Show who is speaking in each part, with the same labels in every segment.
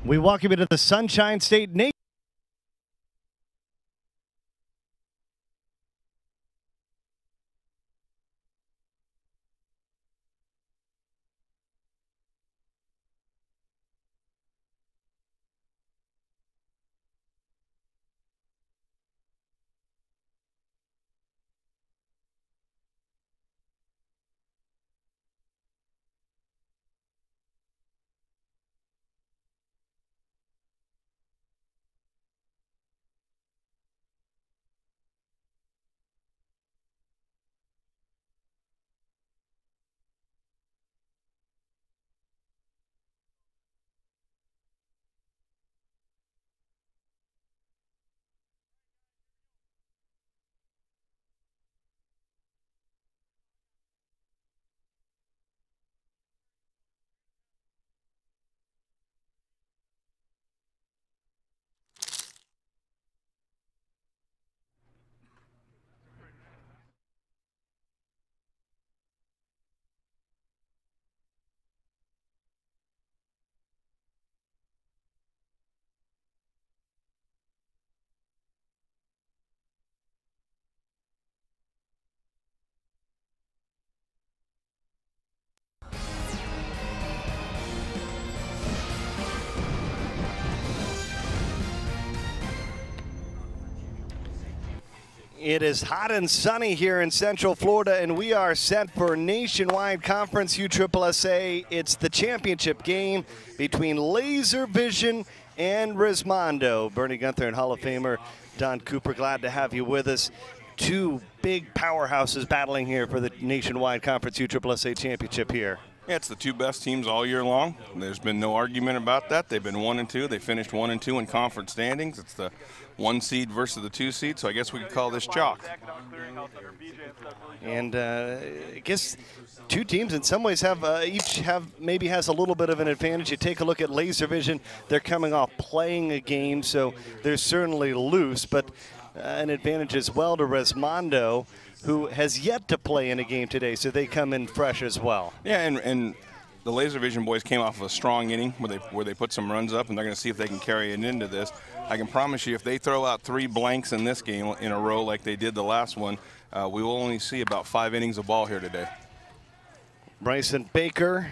Speaker 1: We welcome you to the Sunshine State Nation. It is hot and sunny here in Central Florida, and we are set for nationwide conference USSSA. It's the championship game between Laservision and Resmondo. Bernie Gunther and Hall of Famer Don Cooper, glad to have you with us. Two big powerhouses battling here for the nationwide conference USSSA championship here.
Speaker 2: Yeah, it's the two best teams all year long. There's been no argument about that. They've been 1 and 2. They finished 1 and 2 in conference standings. It's the 1 seed versus the 2 seed, so I guess we could call this chalk.
Speaker 1: And I guess two teams in some ways have maybe has a little bit of an advantage. You take a look at Laservision; they're coming off playing a game, so they're certainly loose, but an advantage as well to Resmondo, who has yet to play in a game today, so they come in fresh as well.
Speaker 2: Yeah, and the Laservision boys came off of a strong inning where they put some runs up, and they're going to see if they can carry it into this. I can promise you, if they throw out 3 blanks in this game in a row like they did the last one, we will only see about 5 innings of ball here today.
Speaker 1: Bryson Baker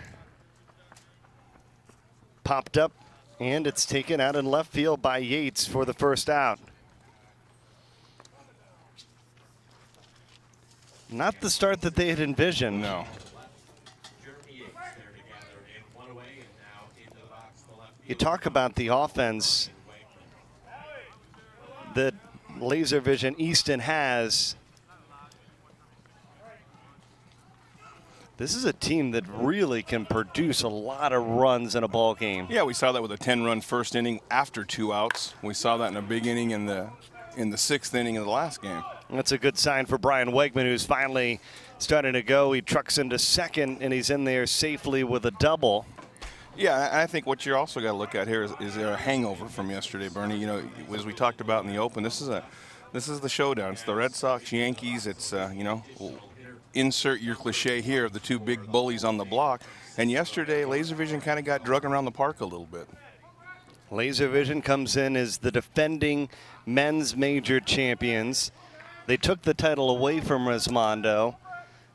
Speaker 1: popped up, and it's taken out in left field by Yates for the first out. Not the start that they had envisioned.
Speaker 2: No.
Speaker 1: You talk about the offense that Laservision Easton has. This is a team that really can produce a lot of runs in a ball game.
Speaker 2: Yeah, we saw that with a 10-run first inning after 2 outs. We saw that in a big inning in the 6th inning of the last game.
Speaker 1: That's a good sign for Brian Wegman, who's finally starting to go. He trucks into second, and he's in there safely with a double.
Speaker 2: Yeah, I think what you're also got to look at here is there a hangover from yesterday, Bernie? You know, as we talked about in the open, this is the showdown. It's the Red Sox, Yankees. It's you know, insert your cliche here of the 2 big bullies on the block. And yesterday, Laservision kind of got drug around the park a little bit.
Speaker 1: Laservision comes in as the defending men's major champions. They took the title away from Resmondo.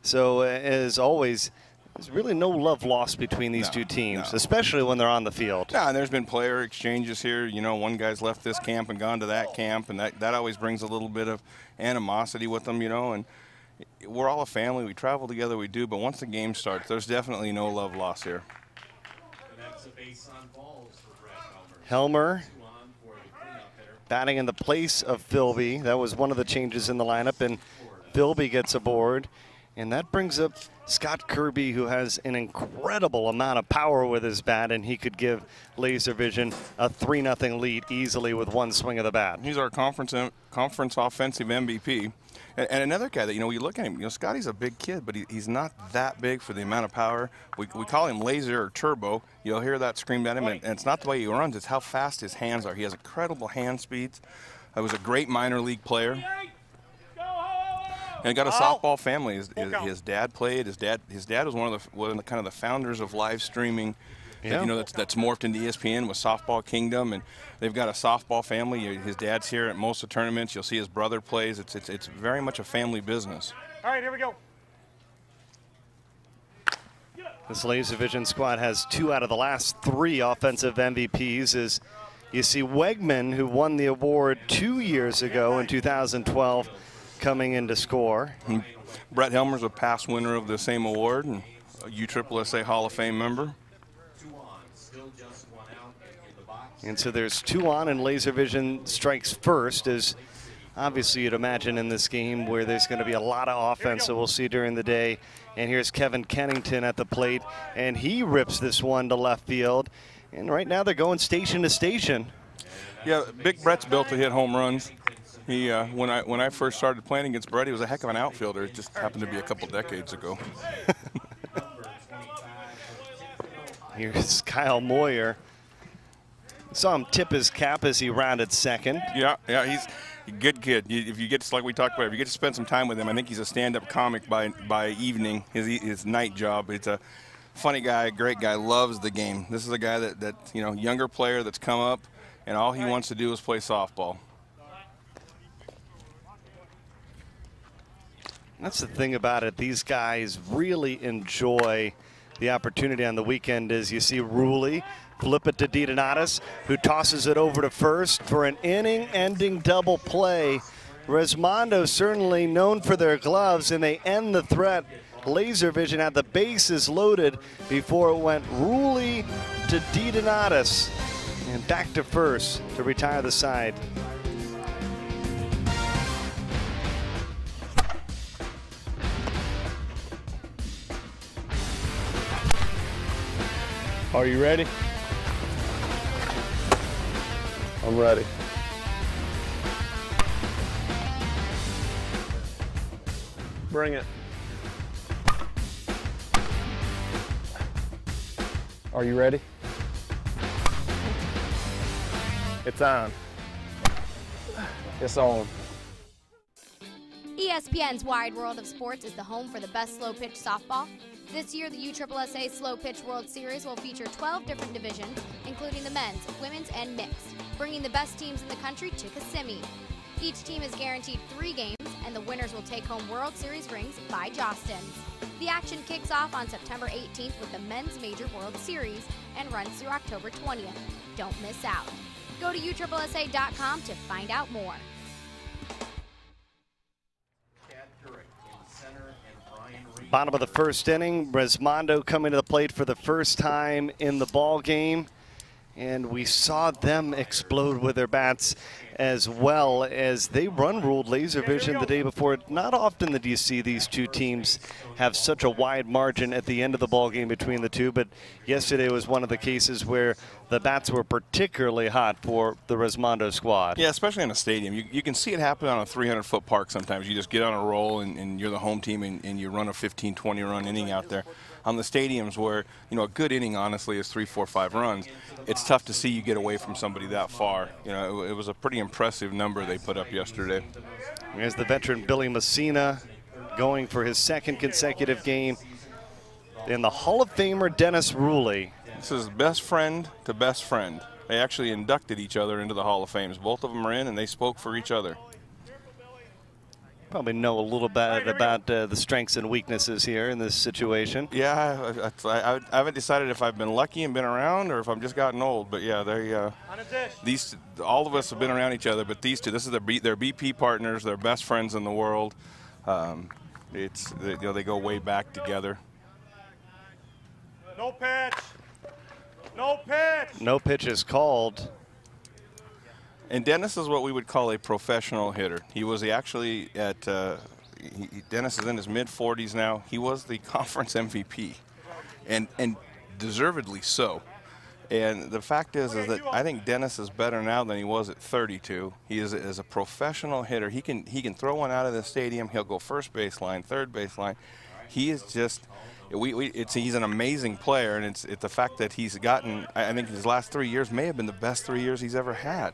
Speaker 1: So, as always, there's really no love lost between these two teams, especially when they're on the field.
Speaker 2: Yeah, and there's been player exchanges here. You know, one guy's left this camp and gone to that camp, and that always brings a little bit of animosity with them, you know. And we're all a family. We travel together, we do. But once the game starts, there's definitely no love lost here.
Speaker 1: Helmer batting in the place of Philby. That was one of the changes in the lineup, and Philby gets aboard. And that brings up Scott Kirby, who has an incredible amount of power with his bat, and he could give Laservision a 3-0 lead easily with 1 swing of the bat.
Speaker 2: He's our conference offensive MVP. And another guy that, you know, we look at him, you know, Scotty's a big kid, but he's not that big for the amount of power. We call him laser or turbo. You'll hear that screamed at him, and it's not the way he runs, it's how fast his hands are. He has incredible hand speeds. He was a great minor league player. And got a softball family. His dad played. His dad was one of the kind of the founders of live streaming
Speaker 1: Yeah.
Speaker 2: You know, that's morphed into ESPN with Softball Kingdom, and they've got a softball family. His dad's here at most of the tournaments. You'll see his brother plays. It's very much a family business.
Speaker 3: All right, here we go.
Speaker 1: This Laservision squad has 2 out of the last 3 offensive MVPs. As you see Wegman, who won the award 2 years ago in 2012, coming in to score.
Speaker 2: And Brett Helmer's a past winner of the same award and a USSSA Hall of Fame member.
Speaker 1: And so there's 2 on, and Laservision strikes first, as obviously you'd imagine in this game where there's going to be a lot of offense that we'll see during the day. And here's Kevin Kennington at the plate, and he rips this one to left field. And right now they're going station to station.
Speaker 2: Yeah, Big Brett's built to hit home runs. He when I first started playing against Brett, he was a heck of an outfielder. It just happened to be a couple decades ago.
Speaker 1: Here's Kyle Moyer. Saw him tip his cap as he rounded second.
Speaker 2: Yeah, he's a good kid. If you get to, like we talked about, if you get to spend some time with him, I think he's a stand-up comic by evening. His night job. It's a funny guy, great guy, loves the game. This is a guy that you know, younger player that's come up, and all he wants to do is play softball.
Speaker 1: That's the thing about it. These guys really enjoy the opportunity on the weekend. As you see Ruley flip it to DiDonatis, who tosses it over to first for an inning-ending double play. Resmondo certainly known for their gloves, and they end the threat. Laservision had the bases loaded before it went Ruley to DiDonatis, and back to first to retire the side.
Speaker 3: Are you ready? I'm ready. Bring it. Are you ready? It's on. It's on.
Speaker 4: ESPN's Wide World of Sports is the home for the best slow pitch softball. This year, the USSSA Slow Pitch World Series will feature 12 different divisions, including the men's, women's, and mixed, bringing the best teams in the country to Kissimmee. Each team is guaranteed 3 games, and the winners will take home World Series rings by Jostens. The action kicks off on September 18th with the Men's Major World Series and runs through October 20th. Don't miss out. Go to USSSA.com to find out more.
Speaker 1: Bottom of the first inning, Resmondo coming to the plate for the first time in the ball game. And we saw them explode with their bats as well as they run-ruled Laservision the day before. Not often that you see these two teams have such a wide margin at the end of the ball game between the two, but yesterday was one of the cases where the bats were particularly hot for the Resmondo squad.
Speaker 2: Yeah, especially in a stadium. You can see it happen on a 300-foot park sometimes. You just get on a roll and you're the home team and you run a 15, 20-run inning out there. On the stadiums where, you know, a good inning honestly is 3, 4, 5 runs, it's tough to see you get away from somebody that far. You know, it was a pretty impressive number they put up yesterday.
Speaker 1: Here's the veteran Billy Messina going for his second consecutive game. And the Hall of Famer Dennis Ruley.
Speaker 2: This is best friend to best friend. They actually inducted each other into the Hall of Fame. Both of them are in, and they spoke for each other.
Speaker 1: Probably know a little bit about the strengths and weaknesses here in this situation.
Speaker 2: Yeah, I haven't decided if I've been lucky and been around or if I've just gotten old. But yeah, all of us have been around each other. But these two, this is their BP partners. They're best friends in the world. You know, they go way back together.
Speaker 3: No pitch. No pitch.
Speaker 1: No pitch is called.
Speaker 2: And Dennis is what we would call a professional hitter. He was actually at, Dennis is in his mid-40s now. He was the conference MVP, and deservedly so. And the fact is that I think Dennis is better now than he was at 32. He is as a professional hitter. He can throw one out of the stadium. He'll go first baseline, third baseline. He is just, he's an amazing player, and it's the fact that he's gotten, I think his last 3 years may have been the best 3 years he's ever had.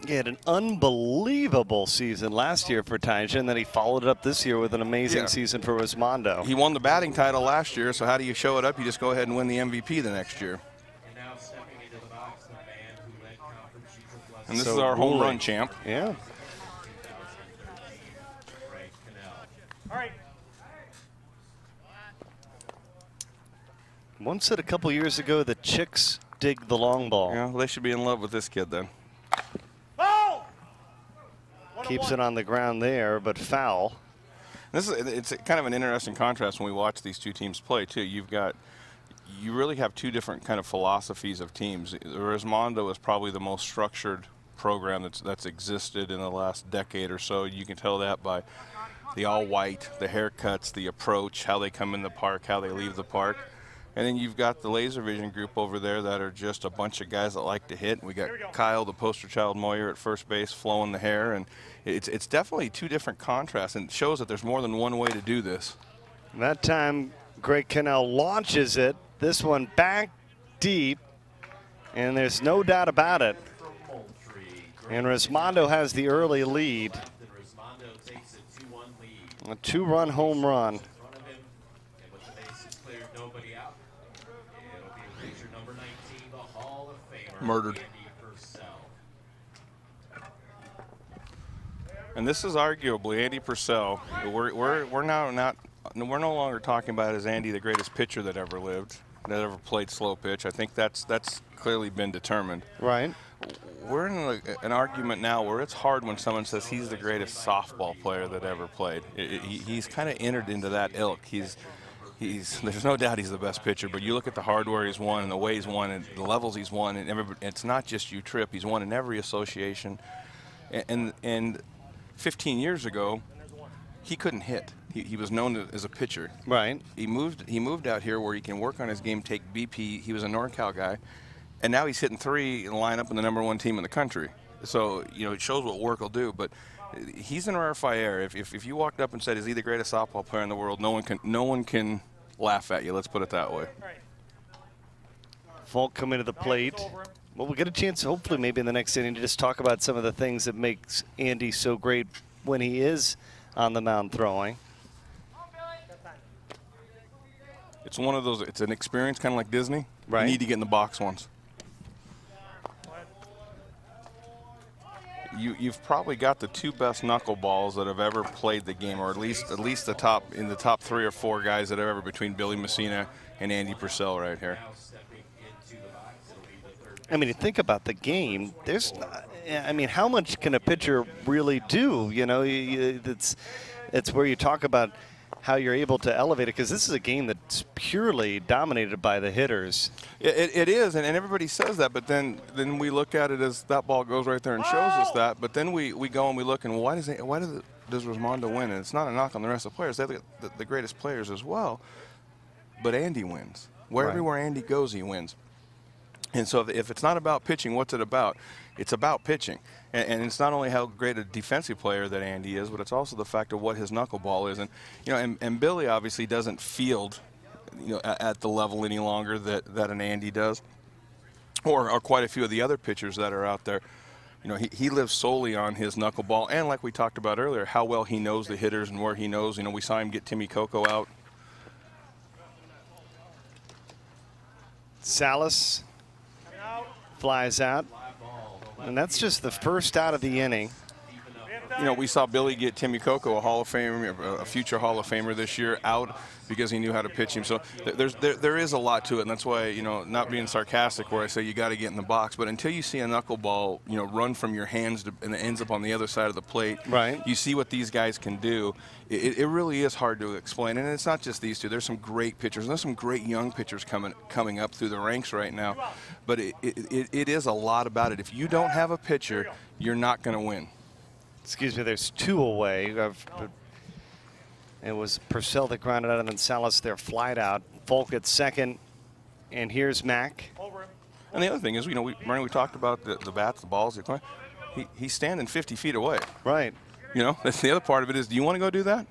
Speaker 1: He had an unbelievable season last year for Taija, and then he followed it up this year with an amazing season for Resmondo.
Speaker 2: He won the batting title last year, so how do you show it up? You just go ahead and win the MVP the next year. And this is our home run champ.
Speaker 1: Yeah.
Speaker 3: All right.
Speaker 1: One said a couple years ago the chicks dig the long ball.
Speaker 2: Yeah, well, they should be in love with this kid then.
Speaker 3: Foul!
Speaker 1: Keeps it on the ground there, but foul.
Speaker 2: It's kind of an interesting contrast when we watch these two teams play too. You really have two different kind of philosophies of teams. Resmondo is probably the most structured program that's existed in the last decade or so. You can tell that by the all white, the haircuts, the approach, how they come in the park, how they leave the park. And then you've got the Laservision group over there that are just a bunch of guys that like to hit. We got Kyle, the poster child Moyer, at first base, flowing the hair. And it's definitely two different contrasts, and it shows that there's more than one way to do this.
Speaker 1: That time, Greg Cannell launches it. This one back deep, and there's no doubt about it. And Resmondo has the early lead. A 2-run home run.
Speaker 2: Murdered. And this is arguably Andy Purcell. We're no longer talking about as Andy the greatest pitcher that ever lived, that ever played slow pitch. I think that's clearly been determined.
Speaker 1: Right.
Speaker 2: We're in an argument now where it's hard when someone says he's the greatest softball player that ever played. He's kind of entered into that ilk. There's no doubt he's the best pitcher, but you look at the hardware he's won and the way he's won and the levels he's won, and it's not just U-Trip. He's won in every association. And 15 years ago, he couldn't hit. He was known as a pitcher.
Speaker 1: Right.
Speaker 2: He moved out here where he can work on his game, take BP. He was a NorCal guy, and now he's hitting 3 and line up in the #1 team in the country. So it shows what work will do. But he's in rarefied air. If you walked up and said, "Is he the greatest softball player in the world?" No one can laugh at you. Let's put it that way.
Speaker 1: Falk coming to the plate. Well, we'll get a chance, hopefully, maybe in the next inning, to just talk about some of the things that makes Andy so great when he is on the mound throwing.
Speaker 2: It's one of those. It's an experience, kind of like Disney.
Speaker 1: Right.
Speaker 2: You need to get in the box once. You've probably got the 2 best knuckleballs that have ever played the game, or at least the top 3 or 4 guys that are ever, between Billy Messina and Andy Purcell right here.
Speaker 1: I mean, you think about the game. How much can a pitcher really do? It's where you talk about how you're able to elevate it, because this is a game that's purely dominated by the hitters.
Speaker 2: It is, and everybody says that, but then we look at it as that ball goes right there and shows us that. But then we go and we look, and why does Resmondo win? And it's not a knock on the rest of the players. They're the greatest players as well. But Andy wins. Everywhere Andy goes, he wins. And so if it's not about pitching, what's it about? It's about pitching. And it's not only how great a defensive player that Andy is, but it's also the fact of what his knuckleball is. And Billy obviously doesn't field at the level any longer that an Andy does, or quite a few of the other pitchers that are out there. He lives solely on his knuckleball, and like we talked about earlier, how well he knows the hitters and where he knows. We saw him get Timmy Coco out.
Speaker 1: Salas flies out, and that's just the first out of the inning.
Speaker 2: We saw Billy get Timmy Coco, a Hall of Famer, a future Hall of Famer this year, out because he knew how to pitch him. So there is a lot to it, and that's why, not being sarcastic where I say you got to get in the box, but until you see a knuckleball, run from your hands and it ends up on the other side of the plate,
Speaker 1: right? You
Speaker 2: see what these guys can do. It really is hard to explain, and it's not just these two. There's some great pitchers, and there's some great young pitchers coming up through the ranks right now, but it is a lot about it. If you don't have a pitcher, you're not going to win.
Speaker 1: Excuse me, there's 2 away. It was Purcell that grounded out, and then Salas there flied out. Falk at second, and here's Mack.
Speaker 2: And the other thing is, we talked about the bats, the balls. He's standing 50 feet away.
Speaker 1: Right.
Speaker 2: That's the other part of it is, do you want to go do that?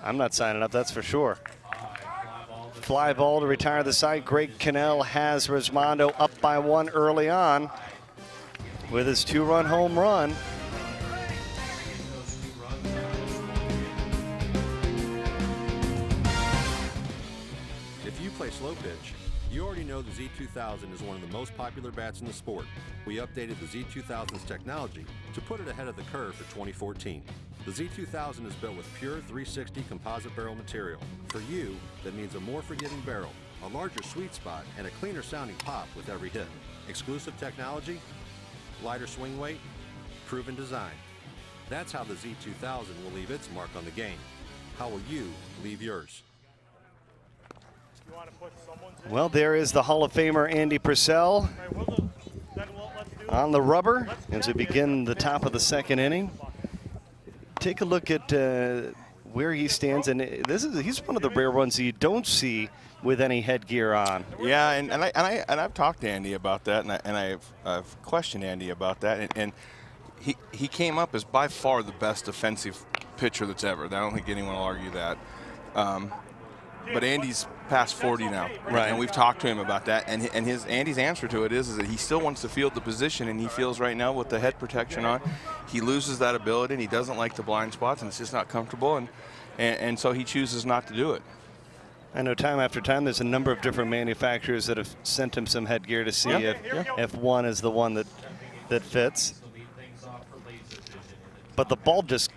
Speaker 1: I'm not signing up, that's for sure. Fly ball to retire the side. Greg Cannell has Resmondo up by 1 early on. with his 2-run home run.
Speaker 5: If you play slow pitch, you already know the Z2000 is one of the most popular bats in the sport. We updated the Z2000's technology to put it ahead of the curve for 2014. The Z2000 is built with pure 360 composite barrel material. For you, that means a more forgiving barrel, a larger sweet spot, and a cleaner sounding pop with every hit. Exclusive technology, lighter swing weight, proven design. That's how the Z2000 will leave its mark on the game. How will you leave yours?
Speaker 1: Well, there is the Hall of Famer Andy Purcell on the rubber as we begin the top of the second inning. Take a look at where he stands, and he's one of the rare ones you don't see with any headgear on.
Speaker 2: Yeah, and I've talked to Andy about that, and I've questioned Andy about that, and he came up as by far the best defensive pitcher that's ever. I don't think anyone will argue that. But Andy's past 40 now,
Speaker 1: right?
Speaker 2: And we've talked to him about that, and Andy's answer to it is that he still wants to field the position, and he feels right now with the head protection on, he loses that ability, and he doesn't like the blind spots, and it's just not comfortable, and so he chooses not to do it.
Speaker 1: I know time after time there's a number of different manufacturers that have sent him some headgear to see if one is the one that fits. But the ball just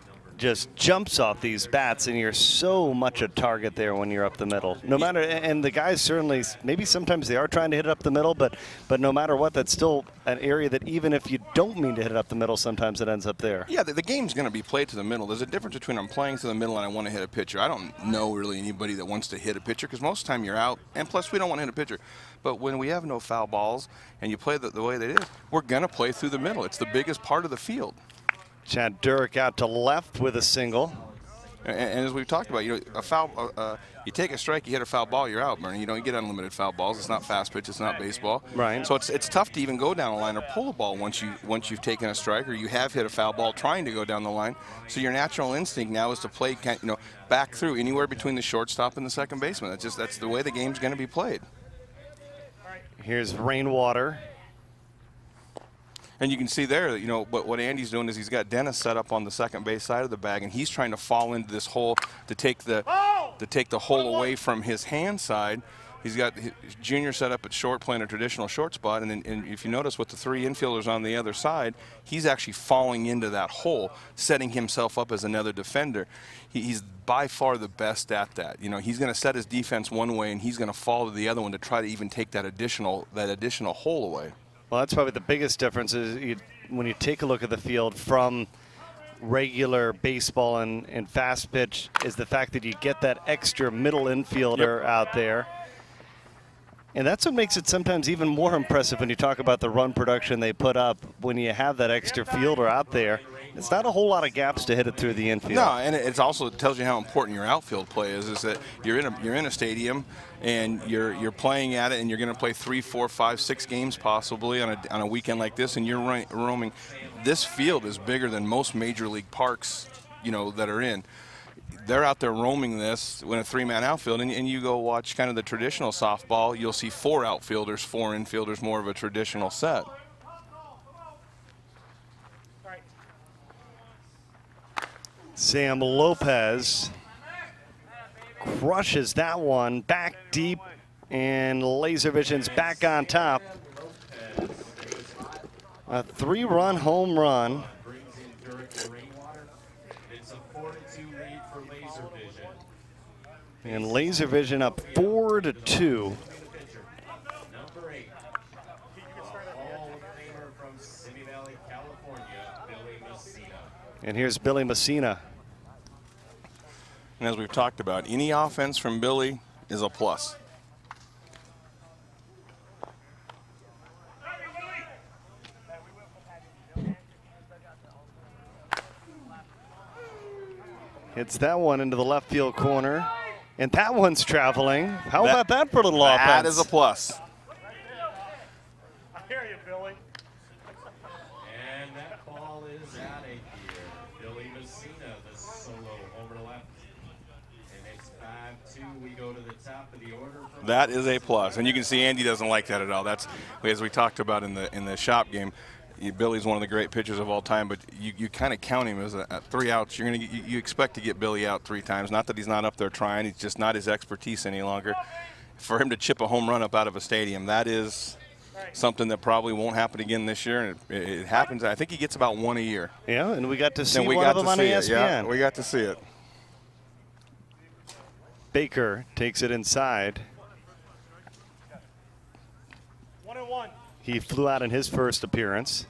Speaker 1: jumps off these bats, and you're so much a target there when you're up the middle. No matter, and the guys certainly, maybe sometimes they are trying to hit it up the middle, but no matter what, that's still an area that even if you don't mean to hit it up the middle, sometimes it ends up there.
Speaker 2: Yeah, the game's going to be played to the middle. There's a difference between I'm playing to the middle and I want to hit a pitcher. I don't know really anybody that wants to hit a pitcher because most of the time you're out, and plus we don't want to hit a pitcher. But when we have no foul balls and you play the way that it is, we're going to play through the middle. It's the biggest part of the field.
Speaker 1: Chad Durick out to left with a single.
Speaker 2: And as we've talked about, a foul, you take a strike, you hit a foul ball, you're out, Bernie. You don't get unlimited foul balls. It's not fast pitch. It's not baseball.
Speaker 1: Right.
Speaker 2: So it's tough to even go down the line or pull the ball once you've taken a strike or you have hit a foul ball trying to go down the line. So your natural instinct now is to play, back through anywhere between the shortstop and the second baseman. That's the way the game's going to be played.
Speaker 1: Here's Rainwater.
Speaker 2: And you can see there, what Andy's doing is he's got Dennis set up on the second base side of the bag, and he's trying to fall into this hole to take the hole away from his hand side. He's got Junior set up at short, playing a traditional short spot, and if you notice with the 3 infielders on the other side, he's actually falling into that hole, setting himself up as another defender. He's by far the best at that. He's going to set his defense one way, and he's going to fall to the other one to try to even take that additional hole away.
Speaker 1: Well, that's probably the biggest difference is when you take a look at the field from regular baseball and fast pitch is the fact that you get that extra middle infielder out there. And that's what makes it sometimes even more impressive when you talk about the run production they put up when you have that extra fielder out there. It's not a whole lot of gaps to hit it through the infield.
Speaker 2: No, and it also tells you how important your outfield play is that you're in a stadium and you're playing at it, and you're going to play 3, 4, 5, 6 games possibly on a weekend like this, and you're roaming. This field is bigger than most major league parks, that are in. They're out there roaming this in a 3-man outfield, and you go watch kind of the traditional softball, you'll see 4 outfielders, 4 infielders, more of a traditional set.
Speaker 1: Sam Lopez crushes that one back deep, and Laservision's back on top. A 3-run home run. And Laservision up 4-2. And here's Billy Messina.
Speaker 2: And as we've talked about, any offense from Billy is a plus.
Speaker 1: Hits that one into the left field corner. And that one's traveling. How about that for a little offense?
Speaker 2: That is a plus.
Speaker 3: I hear you, Billy.
Speaker 5: And that ball is out of here. Billy Messina, the solo over left. And it's 5-2. We go to the top of the order.
Speaker 2: That is a plus. And you can see Andy doesn't like that at all. That's, as we talked about in the shop game, Billy's one of the great pitchers of all time, but you kind of count him as a 3 outs. You expect to get Billy out 3 times. Not that he's not up there trying. It's just not his expertise any longer. For him to chip a home run up out of a stadium, that is something that probably won't happen again this year. And it happens. I think he gets about 1 a year.
Speaker 1: Yeah, and we got to see one of them on ESPN.
Speaker 2: Yeah, we got to see it.
Speaker 1: Baker takes it inside.
Speaker 3: 1-1.
Speaker 1: He flew out in his first appearance.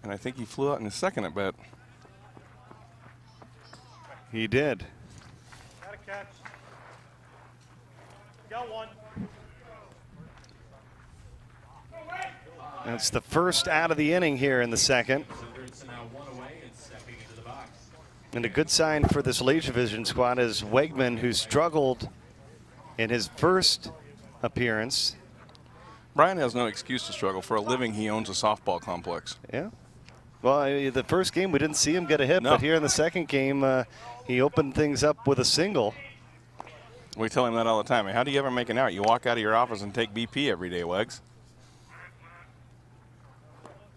Speaker 2: And I think he flew out in his second at bat.
Speaker 1: He did.
Speaker 3: Got a catch. Got one.
Speaker 1: That's the first out of the inning here in the second. And a good sign for this Laservision squad is Wegman, who struggled in his first appearance.
Speaker 2: Brian has no excuse to struggle. For a living, he owns a softball complex.
Speaker 1: Yeah. Well, the first game we didn't see him get a hit, but here in the second game, he opened things up with a single.
Speaker 2: We tell him that all the time. How do you ever make an out? You walk out of your office and take BP every day, Wegs.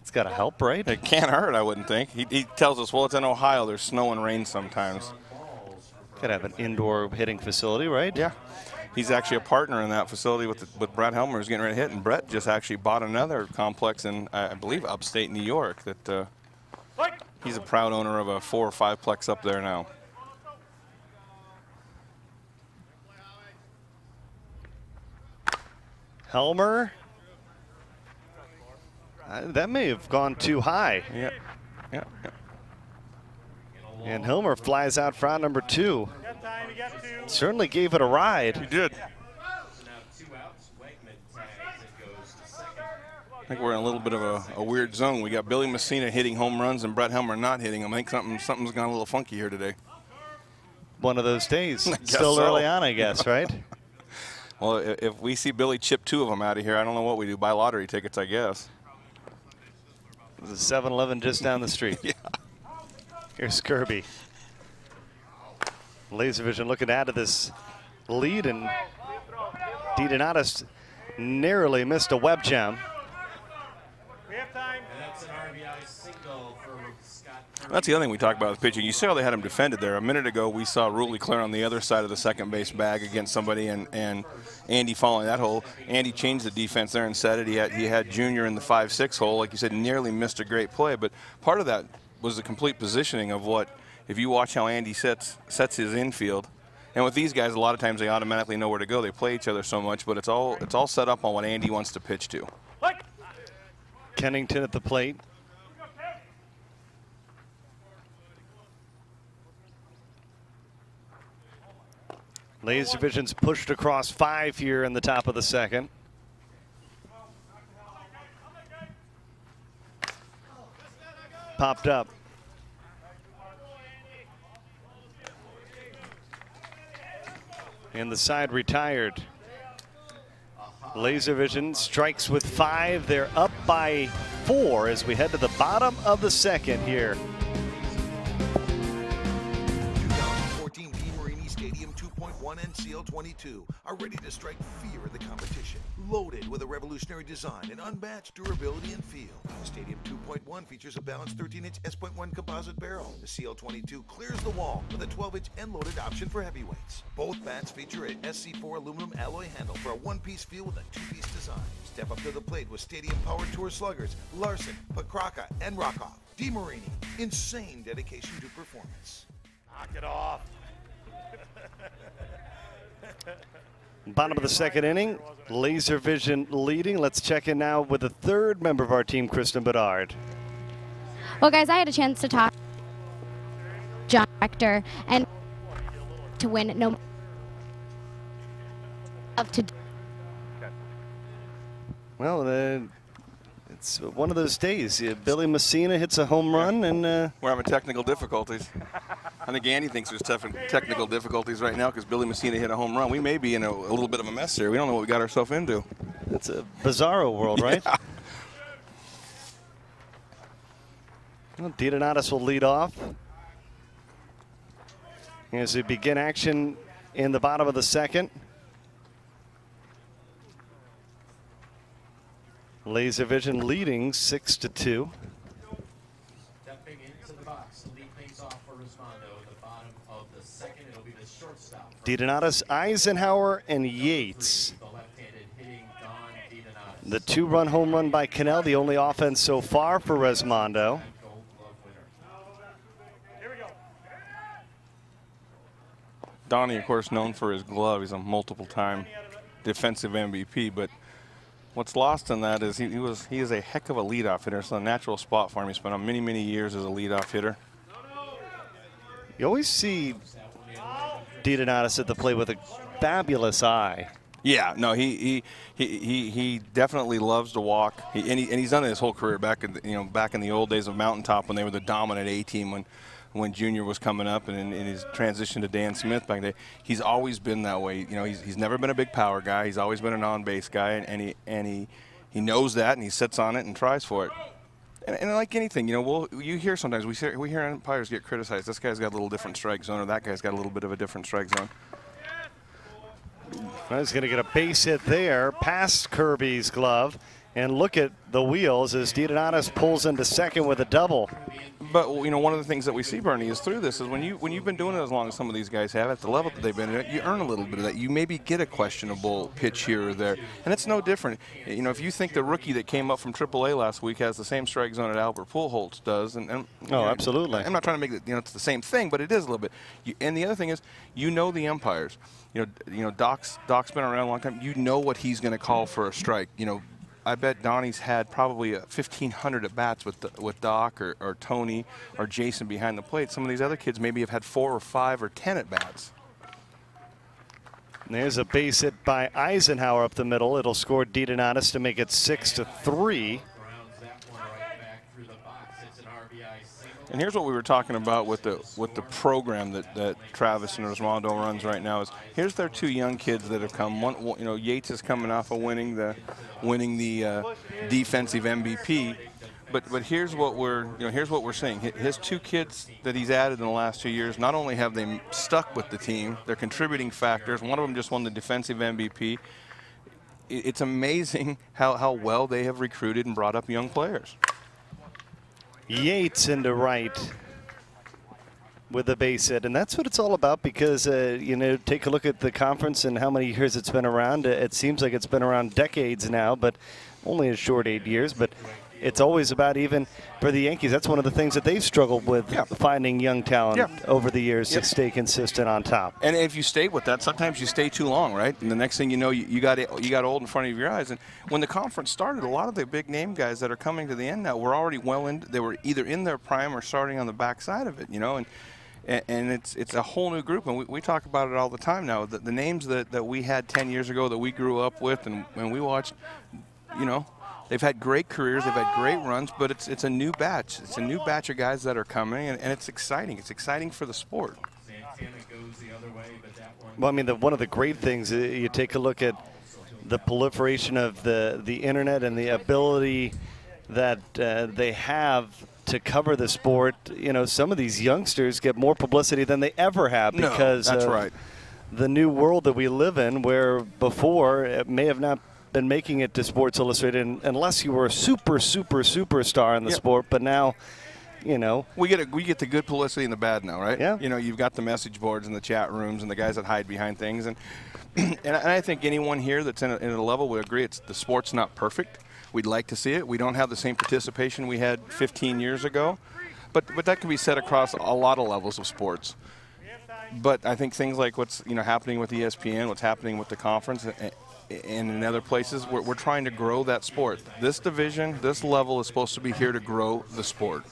Speaker 1: It's got to help, right?
Speaker 2: It can't hurt, I wouldn't think. He tells us, well, it's in Ohio. There's snow and rain sometimes.
Speaker 1: Got to have an indoor hitting facility, right?
Speaker 2: Yeah. He's actually a partner in that facility with Brett Helmer, who's getting ready to hit. And Brett just actually bought another complex in, I believe, upstate New York. That he's a proud owner of a 4 or 5 plex up there now.
Speaker 1: Helmer. That may have gone too high.
Speaker 2: Yeah.
Speaker 1: And Helmer flies out for out number 2. Certainly gave it a ride.
Speaker 2: He did. I think we're in a little bit of a weird zone. We got Billy Messina hitting home runs and Brett Helmer not hitting them. I think something's gone a little funky here today.
Speaker 1: One of those days. Still early on, I guess, right?
Speaker 2: Well, if we see Billy chip 2 of them out of here, I don't know what we do. Buy lottery tickets, I guess.
Speaker 1: There's a 7-Eleven just down the street.
Speaker 2: Yeah.
Speaker 1: Here's Kirby. Laservision looking to add to this lead, and DiDonatis narrowly missed a web gem.
Speaker 3: We have time.
Speaker 6: That's an RBI single for Scott.
Speaker 2: That's the other thing we talked about with pitching. You see how they had him defended there. A minute ago, we saw Ruley clear on the other side of the second base bag against somebody, and Andy following that hole. Andy changed the defense there and set it. He had Junior in the 5-6 hole. Like you said, nearly missed a great play. But part of that was the complete positioning of what, if you watch how Andy sets his infield. And with these guys, a lot of times they automatically know where to go. They play each other so much, but it's all set up on what Andy wants to pitch to.
Speaker 1: Kennington at the plate. Laservision's pushed across 5 here in the top of the second. Popped up. And the side retired. Laservision strikes with 5. They're up by 4 as we head to the bottom of the second here.
Speaker 7: 2014 DeMarini Stadium 2.1 and CL22 are ready to strike fear in the competition. Loaded with a revolutionary design and unmatched durability and feel. The Stadium 2.1 features a balanced 13-inch S.1 composite barrel. The CL22 clears the wall with a 12-inch end-loaded option for heavyweights. Both bats feature an SC4 aluminum alloy handle for a one-piece feel with a two-piece design. Step up to the plate with Stadium Power Tour sluggers Larson, Pokraka, and Rockoff. DeMarini, insane dedication to performance.
Speaker 3: Knock it off.
Speaker 1: Bottom of the second inning, Laservision leading. Let's check in now with the third member of our team, Kristen Bedard.
Speaker 4: Well, guys, I had a chance to talk to John Rector and to win no of to.
Speaker 1: Well, it's one of those days. Billy Messina hits a home run, and
Speaker 2: We're having technical difficulties. I think Andy thinks there's technical difficulties right now because Billy Messina hit a home run. We may be in a little bit of a mess here. We don't know what we got ourselves into.
Speaker 1: it's a bizarro world, right?
Speaker 2: Yeah.
Speaker 1: Well, DiDonatis will lead off as we begin action in the bottom of the second. Laservision leading 6-2.
Speaker 6: Stepping into the box to lead things off for Resmondo at the bottom of the second. It'll be the shortstop.
Speaker 1: DiDonatis, Eisenhower, and Yates.
Speaker 6: The left-handed hitting Don DiDonatis.
Speaker 1: The two-run home run by Cannell, the only offense so far for Resmondo.
Speaker 6: Gold Glove winner.
Speaker 3: Here we go.
Speaker 2: Donnie, of course, known for his glove. He's a multiple-time defensive MVP, but what's lost in that is he is a heck of a leadoff hitter. It's a natural spot for him. He spent on many, many years as a leadoff hitter.
Speaker 1: You always see DiDonatis at the plate with a fabulous eye.
Speaker 2: Yeah, no, he definitely loves to walk, and he's done it his whole career. Back in the old days of Mountaintop when they were the dominant A team, when Junior was coming up, and in his transition to Dan Smith back then, he's always been that way. You know, he's never been a big power guy. He's always been an on-base guy, and he knows that, and he sits on it and tries for it. And like anything, you know, you hear sometimes we hear umpires get criticized. This guy's got a little different strike zone, or that guy's got a little bit of a different strike zone.
Speaker 1: He's going to get a base hit there, past Kirby's glove. And look at the wheels as DiDonatis pulls into second with a double.
Speaker 2: But you know, one of the things that we see, Bernie, is through this is when you've been doing it as long as some of these guys have at the level that they've been at, you earn a little bit of that. You maybe get a questionable pitch here or there, and it's no different. You know, if you think the rookie that came up from AAA last week has the same strike zone that Albert Pujols does, and
Speaker 1: oh, absolutely.
Speaker 2: I'm not trying to make it, you know, it's the same thing, but it is a little bit. And the other thing is, you know, the umpires. You know, Doc's been around a long time. You know what he's going to call for a strike. You know, I bet Donnie's had probably 1,500 at bats with Doc or Tony or Jason behind the plate. Some of these other kids maybe have had 4 or 5 or 10 at bats.
Speaker 1: There's a base hit by Eisenhower up the middle. It'll score DiDonatis to make it 6-3.
Speaker 2: And here's what we were talking about with the program that Travis and Resmondo runs right now. Is here's their 2 young kids that have come. One, you know, Yates is coming off of winning the defensive MVP. But here's what we're seeing. His 2 kids that he's added in the last 2 years, not only have they stuck with the team, they're contributing factors. One of them just won the defensive MVP. It's amazing how well they have recruited and brought up young players.
Speaker 1: Yates into right with a base hit, and that's what it's all about because, you know, take a look at the conference and how many years it's been around. It seems like it's been around decades now, but only a short 8 years. But it's always about, even for the Yankees, that's one of the things that they've struggled with, finding young talent over the years to stay consistent on top.
Speaker 2: And if you stay with that, sometimes you stay too long, right? And the next thing you know, you got old in front of your eyes. And when the conference started, a lot of the big name guys that are coming to the end now were already well in. They were either in their prime or starting on the backside of it, you know. And it's a whole new group, and we talk about it all the time now. The names that we had 10 years ago that we grew up with and we watched, you know. They've had great careers, they've had great runs, but it's a new batch. It's a new batch of guys that are coming, and it's exciting. It's exciting for the sport.
Speaker 1: Well, I mean, one of the great things, you take a look at the proliferation of the internet and the ability that they have to cover the sport. You know, some of these youngsters get more publicity than they ever have because
Speaker 2: that's right.
Speaker 1: The new world that we live in, where before it may have not been making it to Sports Illustrated unless you were a superstar in the sport, but now, you know,
Speaker 2: we get the good publicity and the bad now, right?
Speaker 1: Yeah.
Speaker 2: You know, you've got the message boards and the chat rooms and the guys that hide behind things, and and I think anyone here that's in a level would agree the sport's not perfect. We'd like to see it. We don't have the same participation we had 15 years ago, but that can be said across a lot of levels of sports. But I think things like what's happening with ESPN, what's happening with the conference, and in other places, we're trying to grow that sport. This division, this level is supposed to be here to grow the sport.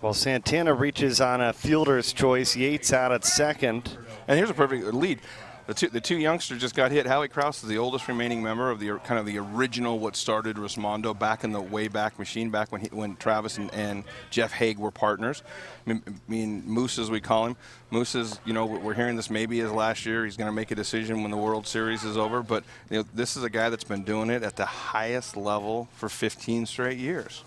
Speaker 1: Well, Santana reaches on a fielder's choice. Yates out at second.
Speaker 2: And here's a perfect lead. The two youngsters just got hit. Howie Krause is the oldest remaining member of the original what started Resmondo back in the Wayback Machine, back when Travis and Jeff Haig were partners. I mean Moose, as we call him. Moose is, we're hearing this maybe his last year. He's going to make a decision when the World Series is over. But this is a guy that's been doing it at the highest level for 15 straight years.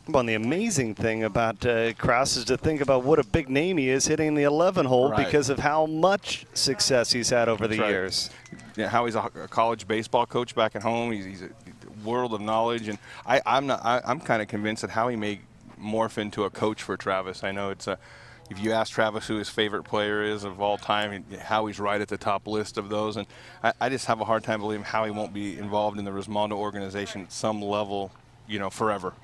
Speaker 1: Well, the amazing thing about Krause is to think about what a big name he is hitting the 11 hole because of how much success he's had over the years.
Speaker 2: Yeah, how he's a college baseball coach back at home. He's a world of knowledge, and I'm kind of convinced that how he may morph into a coach for Travis. I know it's a. If you ask Travis who his favorite player is of all time, how he's right at the top list of those, and I just have a hard time believing how he won't be involved in the Resmondo organization at some level, you know, forever.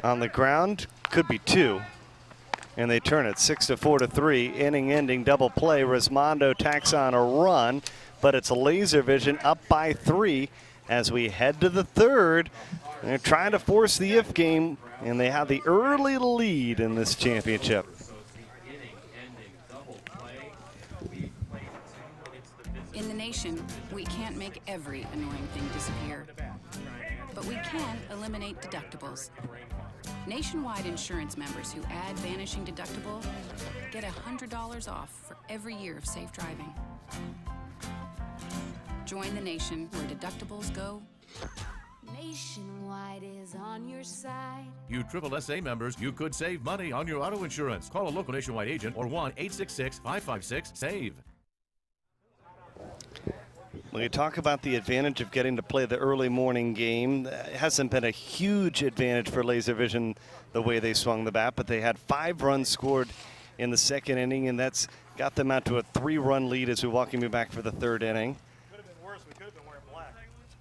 Speaker 1: On the ground, could be 2. And they turn it 6-4 to 3. Inning-ending double play. Resmondo tacks on a run, but it's a Laservision up by 3 as we head to the 3rd. They're trying to force the if game, and they have the early lead in this championship.
Speaker 8: In the nation, we can't make every annoying thing disappear, but we can eliminate deductibles. Nationwide insurance members who add vanishing deductible get $100 off for every year of safe driving. Join the nation where deductibles go.
Speaker 9: Nationwide is on your side.
Speaker 10: You USSSA members, you could save money on your auto insurance. Call a local Nationwide agent or 1-866-556-SAVE.
Speaker 1: When you talk about the advantage of getting to play the early morning game, it hasn't been a huge advantage for Laservision the way they swung the bat, but they had 5 runs scored in the 2nd inning, and that's got them out to a 3-run lead as we welcome you back for the 3rd inning.
Speaker 3: Could have been worse. We could have been wearing black.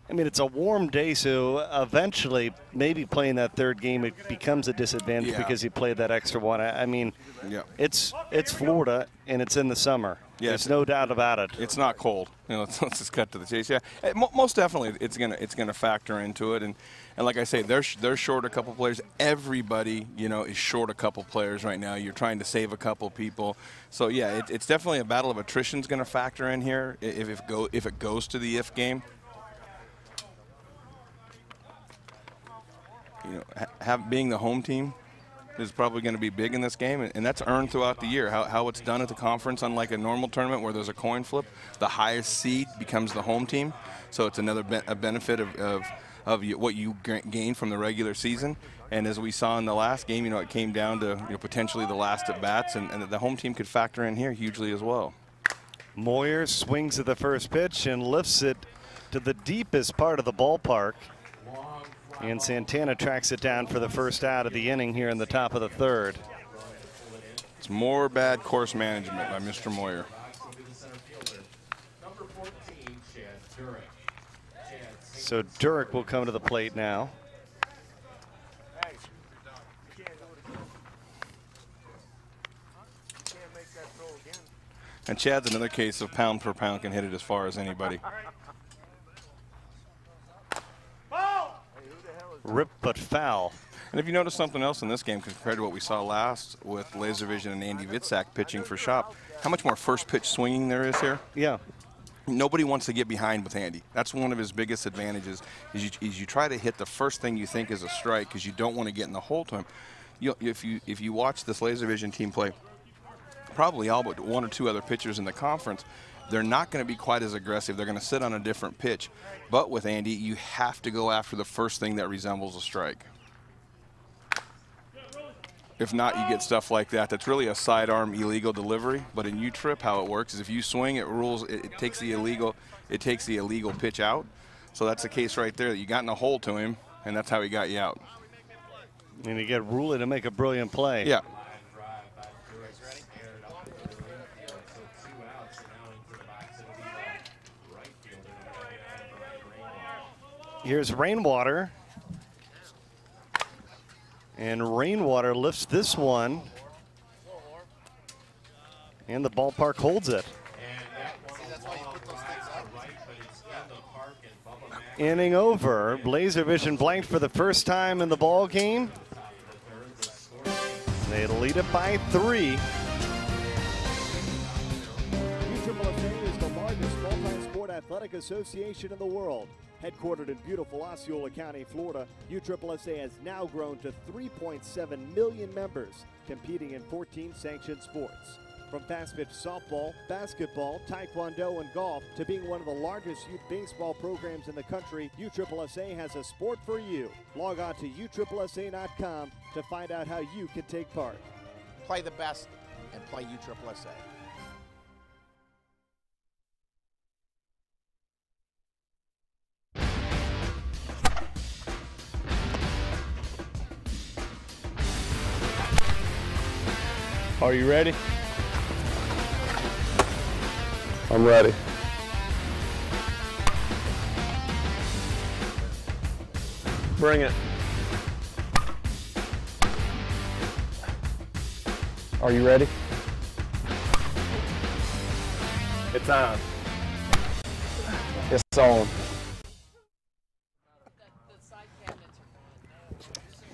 Speaker 1: I mean, it's a warm day, so eventually maybe playing that 3rd game, it becomes a disadvantage because you played that extra one. I mean, it's Florida, and it's in the summer.
Speaker 2: Yeah,
Speaker 1: there's no doubt about it.
Speaker 2: It's not cold. You know, let's just cut to the chase. Yeah, most definitely, it's gonna factor into it. And like I say, they're short a couple players. Everybody, you know, is short a couple players right now. You're trying to save a couple people. So yeah, it's definitely a battle of attrition's going to factor in here if it goes to the if game. You know, being the home team is probably going to be big in this game, and that's earned throughout the year. How it's done at the conference, unlike a normal tournament where there's a coin flip, the highest seed becomes the home team. So it's another benefit of what you gain from the regular season. And as we saw in the last game, you know, it came down to potentially the last at bats, and the home team could factor in here hugely as well.
Speaker 1: Moyer swings at the first pitch and lifts it to the deepest part of the ballpark. And Santana tracks it down for the first out of the inning here in the top of the 3rd.
Speaker 2: It's more bad course management by Mr. Moyer.
Speaker 1: So Durek will come to the plate now.
Speaker 2: And Chad's another case of pound per pound, can hit it as far as anybody.
Speaker 1: Rip but foul.
Speaker 2: And if you notice something else in this game compared to what we saw last with Laservision and Andy Witzak pitching for Shop, how much more first pitch swinging there is here?
Speaker 1: Yeah.
Speaker 2: Nobody wants to get behind with Andy. That's one of his biggest advantages is you try to hit the first thing you think is a strike because you don't want to get in the hole to him. If you watch this Laservision team play, probably all but 1 or 2 other pitchers in the conference, they're not going to be quite as aggressive. They're going to sit on a different pitch. But with Andy, you have to go after the first thing that resembles a strike. If not, you get stuff like that. That's really a sidearm illegal delivery. But in U-Trip, how it works is if you swing, it takes the illegal pitch out. So that's the case right there. That you got in the hole to him, and that's how he got you out.
Speaker 1: And you get Rulli to make a brilliant play.
Speaker 2: Yeah.
Speaker 1: Here's Rainwater. And Rainwater lifts this one. And the ballpark holds it. Inning over. Laservision blanked for the first time in the ball game. They lead it by 3.
Speaker 11: USSSA is the largest multi-sport athletic association in the world. Headquartered in beautiful Osceola County, Florida, USSSA has now grown to 3.7 million members, competing in 14 sanctioned sports. From fast-pitch softball, basketball, taekwondo, and golf to being one of the largest youth baseball programs in the country, USSSA has a sport for you. Log on to USSSA.com to find out how you can take part.
Speaker 12: Play the best and play USSSA.
Speaker 2: Are you ready? I'm ready. Bring it. Are you ready? It's on. It's on.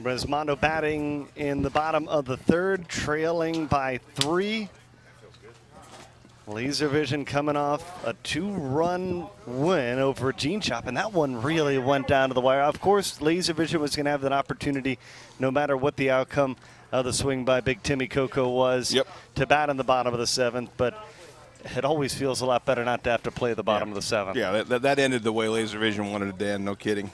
Speaker 1: Resmondo batting in the bottom of the third, trailing by 3. Laservision coming off a 2-run win over Gene Shop, and that one really went down to the wire. Of course, Laservision was going to have that opportunity, no matter what the outcome of the swing by Big Timmy Coco was, to bat in the bottom of the 7th, but it always feels a lot better not to have to play the bottom of the 7th.
Speaker 2: Yeah, that ended the way Laservision wanted it to end, no kidding.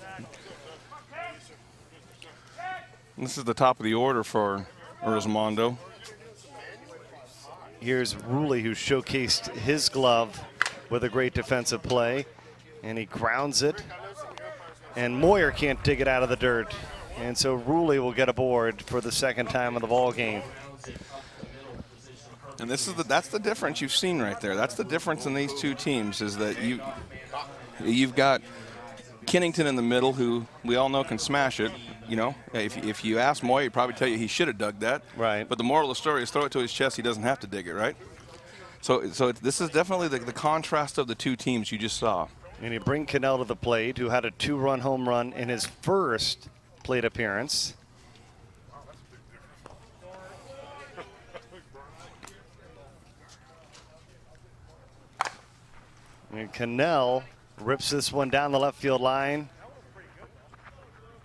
Speaker 2: This is the top of the order for Resmondo.
Speaker 1: Here's Ruley, who showcased his glove with a great defensive play, and he grounds it. And Moyer can't dig it out of the dirt, and so Ruley will get aboard for the 2nd time of the ball game.
Speaker 2: And this is that's the difference you've seen right there. That's the difference in these two teams, is that you've got Kennington in the middle, who we all know can smash it. You know, if you ask Moy, he'd probably tell you he should have dug that.
Speaker 1: Right.
Speaker 2: But the moral of the story is throw it to his chest. He doesn't have to dig it, right? So this is definitely the contrast of the two teams you just saw.
Speaker 1: And you bring Cannell to the plate, who had a 2-run home run in his first plate appearance. And Cannell rips this one down the left field line.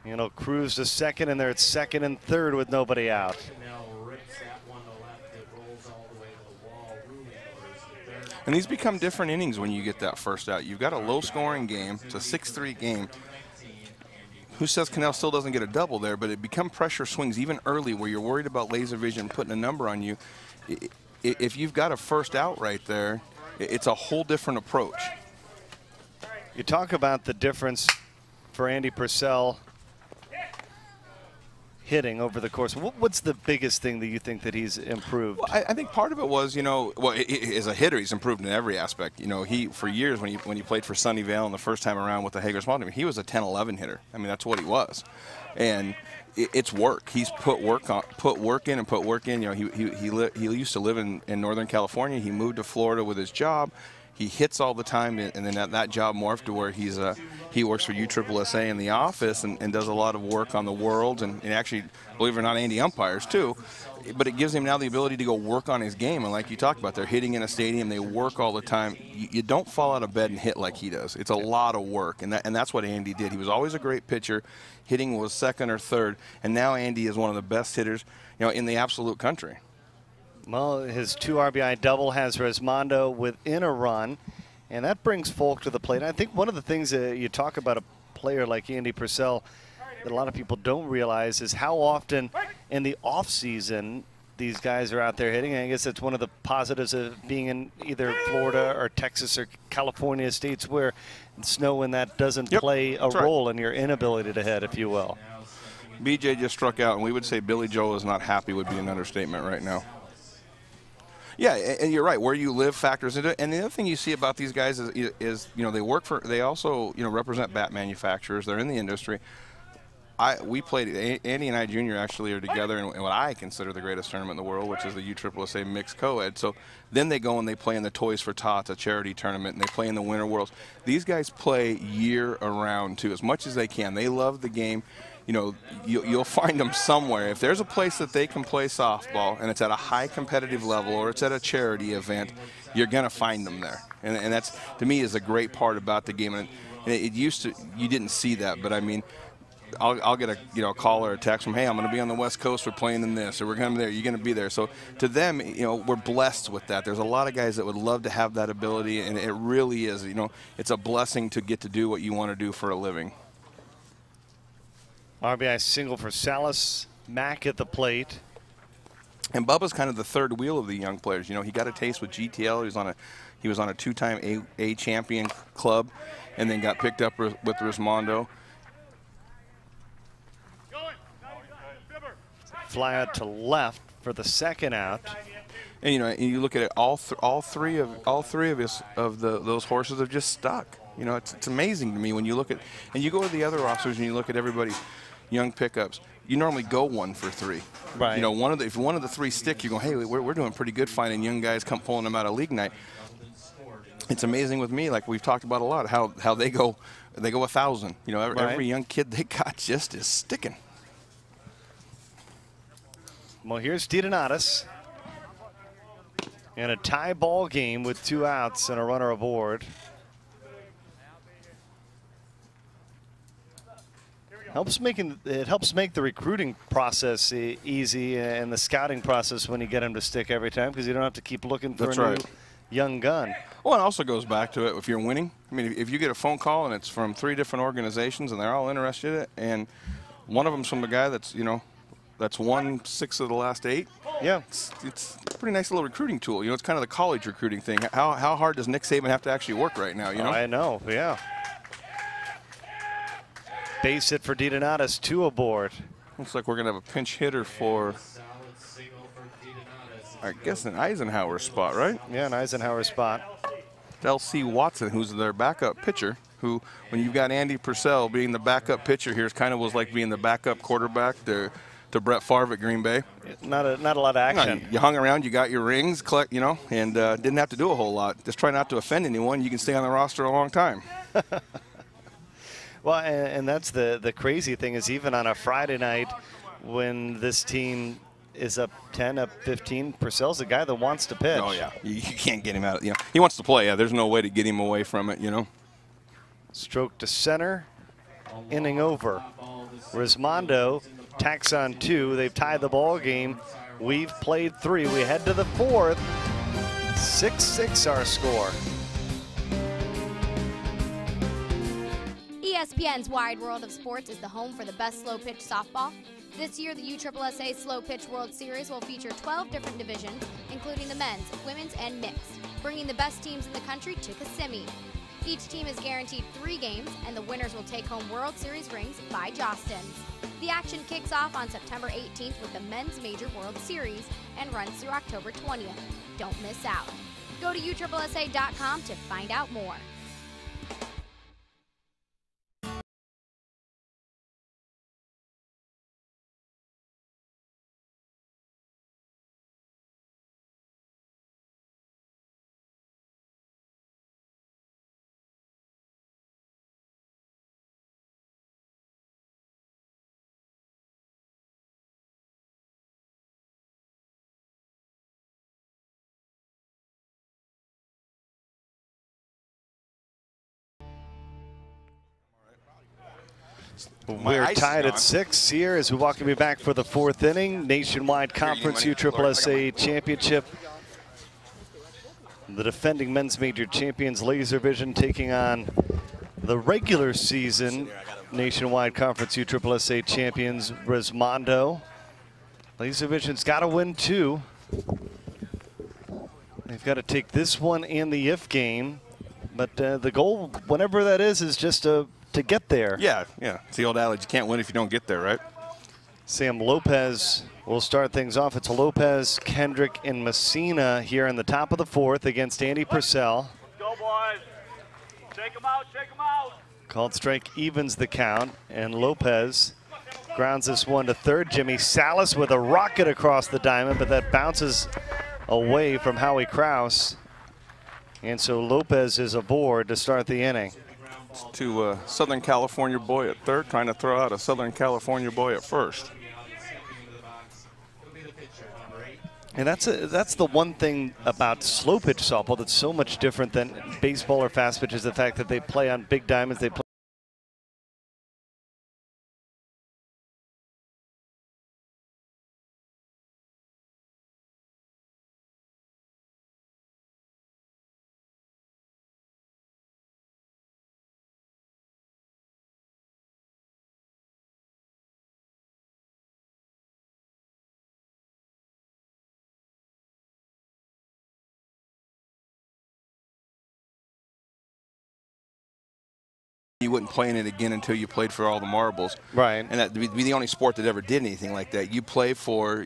Speaker 1: And he'll cruise to second, and they're at second and third with nobody out.
Speaker 2: And these become different innings when you get that first out. You've got a low-scoring game. It's a 6-3 game. Who says Cannell still doesn't get a double there? But it become pressure swings even early where you're worried about Laservision putting a number on you. If you've got a first out right there, it's a whole different approach.
Speaker 1: You talk about the difference for Andy Purcell hitting over the course. What's the biggest thing that you think that he's improved?
Speaker 2: Well, I think part of it was, as a hitter, he's improved in every aspect. He for years when he played for Sunnyvale and the first time around with the Hager Small team, he was a 10-11 hitter. I mean, that's what he was, and it's work. He's put work in. He used to live in Northern California. He moved to Florida with his job. He hits all the time, and then that job morphed to where he works for USSSA in the office and does a lot of work on the Worlds, and actually, believe it or not, Andy umpires too. But it gives him now the ability to go work on his game, and like you talked about, they're hitting in a stadium, they work all the time. You don't fall out of bed and hit like he does. It's a lot of work, and that's what Andy did. He was always a great pitcher. Hitting was second or third, and now Andy is one of the best hitters, in the absolute country.
Speaker 1: Well, his 2 RBI double has Resmondo within a run, and that brings Folk to the plate. I think one of the things that you talk about a player like Andy Purcell that a lot of people don't realize is how often in the offseason these guys are out there hitting. And I guess that's one of the positives of being in either Florida or Texas or California, states where snow and that doesn't play a role in your inability to hit, if you will.
Speaker 2: BJ just struck out, and we would say Billy Joel is not happy would be an understatement right now. Yeah, and you're right. Where you live factors into it. And the other thing you see about these guys is they also represent bat manufacturers. They're in the industry. We played, Andy and I Jr. actually are together in what I consider the greatest tournament in the world, which is the USSSA Mixed Co-Ed. So then they go and they play in the Toys for Tots, a charity tournament, and they play in the Winter Worlds. These guys play year-around, too, as much as they can. They love the game. You'll find them somewhere. If there's a place that they can play softball and it's at a high competitive level or it's at a charity event, you're going to find them there. And that's, to me, is a great part about the game. And it used to, you didn't see that, but I mean, I'll get a call or a text from, hey, I'm going to be on the West Coast. We're playing in this, or we're going to be there. You're going to be there. So to them, we're blessed with that. There's a lot of guys that would love to have that ability, and it really is. It's a blessing to get to do what you want to do for a living.
Speaker 1: RBI single for Salas. Mack at the plate.
Speaker 2: And Bubba's kind of the third wheel of the young players. He got a taste with GTL. He was on a two-time A champion club, and then got picked up with Resmondo.
Speaker 1: Fly out to left for the second out.
Speaker 2: And and you look at it, all three of those horses have just stuck. It's amazing to me when you look at, and you go to the other rosters and you look at everybody's young pickups. You normally go 1 for 3.
Speaker 1: Right.
Speaker 2: If one of the 3 stick, you go, hey, we're doing pretty good finding young guys, pulling them out of league night. It's amazing with me, like we've talked about a lot, how they go 1,000. Every young kid they got just is sticking.
Speaker 1: Well, here's DiDonatis in a tie ball game with 2 outs and a runner aboard. It helps make the recruiting process easy and the scouting process when you get them to stick every time, because you don't have to keep looking for a new young gun.
Speaker 2: Well, it also goes back to it if you're winning. I mean, if you get a phone call and it's from 3 different organizations and they're all interested in it, and one of them's from the guy that's that's won 6 of the last 8.
Speaker 1: Yeah,
Speaker 2: it's a pretty nice little recruiting tool. It's kind of the college recruiting thing. How hard does Nick Saban have to actually work right now?
Speaker 1: Oh, I know. Yeah. Base hit for DiDonatis, 2 aboard.
Speaker 2: Looks like we're going to have a pinch hitter for, I guess, an Eisenhower spot, right?
Speaker 1: Yeah, an Eisenhower spot.
Speaker 2: L.C. Watson, who's their backup pitcher, who, when you've got Andy Purcell being the backup pitcher here, was like being the backup quarterback to Brett Favre at Green Bay.
Speaker 1: Not a lot of action.
Speaker 2: No, you hung around, you got your rings, and didn't have to do a whole lot. Just try not to offend anyone. You can stay on the roster a long time.
Speaker 1: Well, and that's the crazy thing is, even on a Friday night when this team is up 10, up 15, Purcell's the guy that wants to pitch.
Speaker 2: Oh, yeah. You can't get him out. He wants to play. Yeah, there's no way to get him away from it,
Speaker 1: Stroke to center. Inning over. Resmondo tacks on 2. They've tied the ball game. We've played 3. We head to the 4th. 6-6 our score.
Speaker 4: ESPN's Wide World of Sports is the home for the best slow pitch softball. This year, the USSSA Slow Pitch World Series will feature 12 different divisions, including the men's, women's, and mixed, bringing the best teams in the country to Kissimmee. Each team is guaranteed 3 games, and the winners will take home World Series rings by Jostens. The action kicks off on September 18th with the Men's Major World Series and runs through October 20th. Don't miss out. Go to USSSA.com to find out more.
Speaker 1: We're tied at 6 here as we welcome you back for the 4th inning. Nationwide Conference USSSA Championship. The defending men's major champions Laservision taking on the regular season Nationwide Conference USSSA champions Resmondo. Laservision's got to win 2. They've got to take this one and the if game. But the goal, whenever that is just to get there.
Speaker 2: Yeah. It's the old adage, you can't win if you don't get there, right?
Speaker 1: Sam Lopez will start things off. It's Lopez, Kendrick, and Messina here in the top of the 4th against Andy Purcell.
Speaker 3: Go, boys. Shake them out, shake them out.
Speaker 1: Called strike evens the count, and Lopez grounds this one to third. Jimmy Salas with a rocket across the diamond, but that bounces away from Howie Kraus. And so Lopez is aboard to start the inning.
Speaker 2: To Southern California boy at third, trying to throw out a Southern California boy at first.
Speaker 1: And that's the one thing about slow pitch softball that's so much different than baseball or fast pitch is the fact that they play on big diamonds. They play
Speaker 2: you wouldn't play in it again until you played for all the marbles.
Speaker 1: Right.
Speaker 2: And that would be the only sport that ever did anything like that. You play for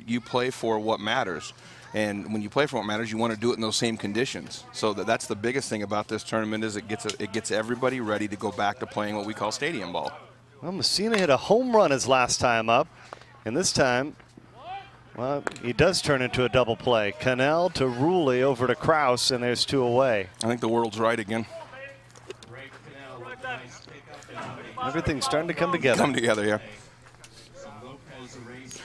Speaker 2: what matters. And when you play for what matters, you want to do it in those same conditions. So that's the biggest thing about this tournament is it gets everybody ready to go back to playing what we call stadium ball.
Speaker 1: Well, Messina hit a home run his last time up. And this time, well, he does turn into a double play. Cannell to Ruley over to Kraus, and there's 2 away.
Speaker 2: I think the world's right again.
Speaker 1: Everything's starting to come together.
Speaker 2: Come together, yeah.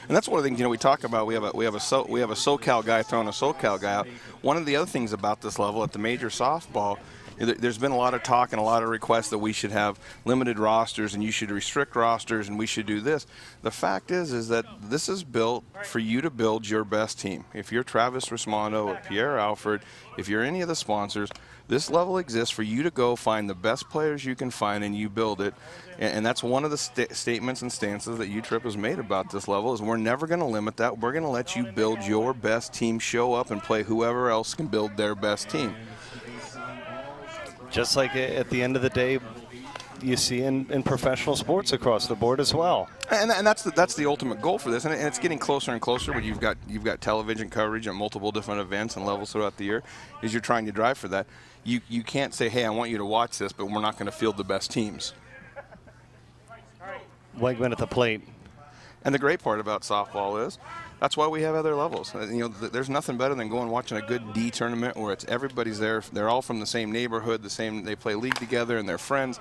Speaker 2: And that's one of the things, we talk about. We have a SoCal guy throwing a SoCal guy out. One of the other things about this level at the major softball, there's been a lot of talk and a lot of requests that we should have limited rosters and you should restrict rosters and we should do this. The fact is that this is built for you to build your best team. If you're Travis Resmondo or Pierre Alfred, if you're any of the sponsors, this level exists for you to go find the best players you can find and you build it. And that's one of the statements and stances that UTRIP has made about this level is we're never going to limit that. We're going to let you build your best team, show up and play whoever else can build their best team.
Speaker 1: Just like at the end of the day, you see in professional sports across the board as well.
Speaker 2: And that's the ultimate goal for this, and it's getting closer and closer when you've got television coverage at multiple different events and levels throughout the year. Is you're trying to drive for that. You can't say, hey, I want you to watch this, but we're not going to field the best teams.
Speaker 1: Wegman at the plate.
Speaker 2: And the great part about softball is that's why we have other levels. There's nothing better than going and watching a good D tournament where it's everybody's there. They're all from the same neighborhood, they play league together, and they're friends.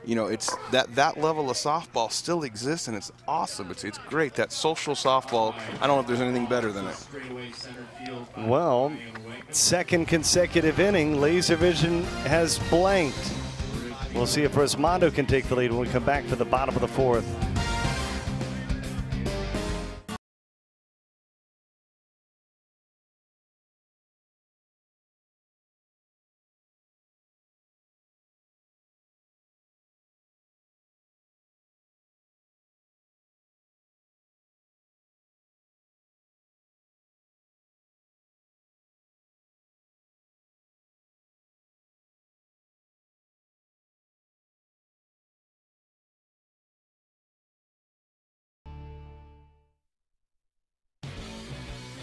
Speaker 2: It's that level of softball still exists, and it's awesome. It's great. That social softball, I don't know if there's anything better than it.
Speaker 1: Well, second consecutive inning, Laservision has blanked. We'll see if Resmondo can take the lead when we come back to the bottom of the 4th.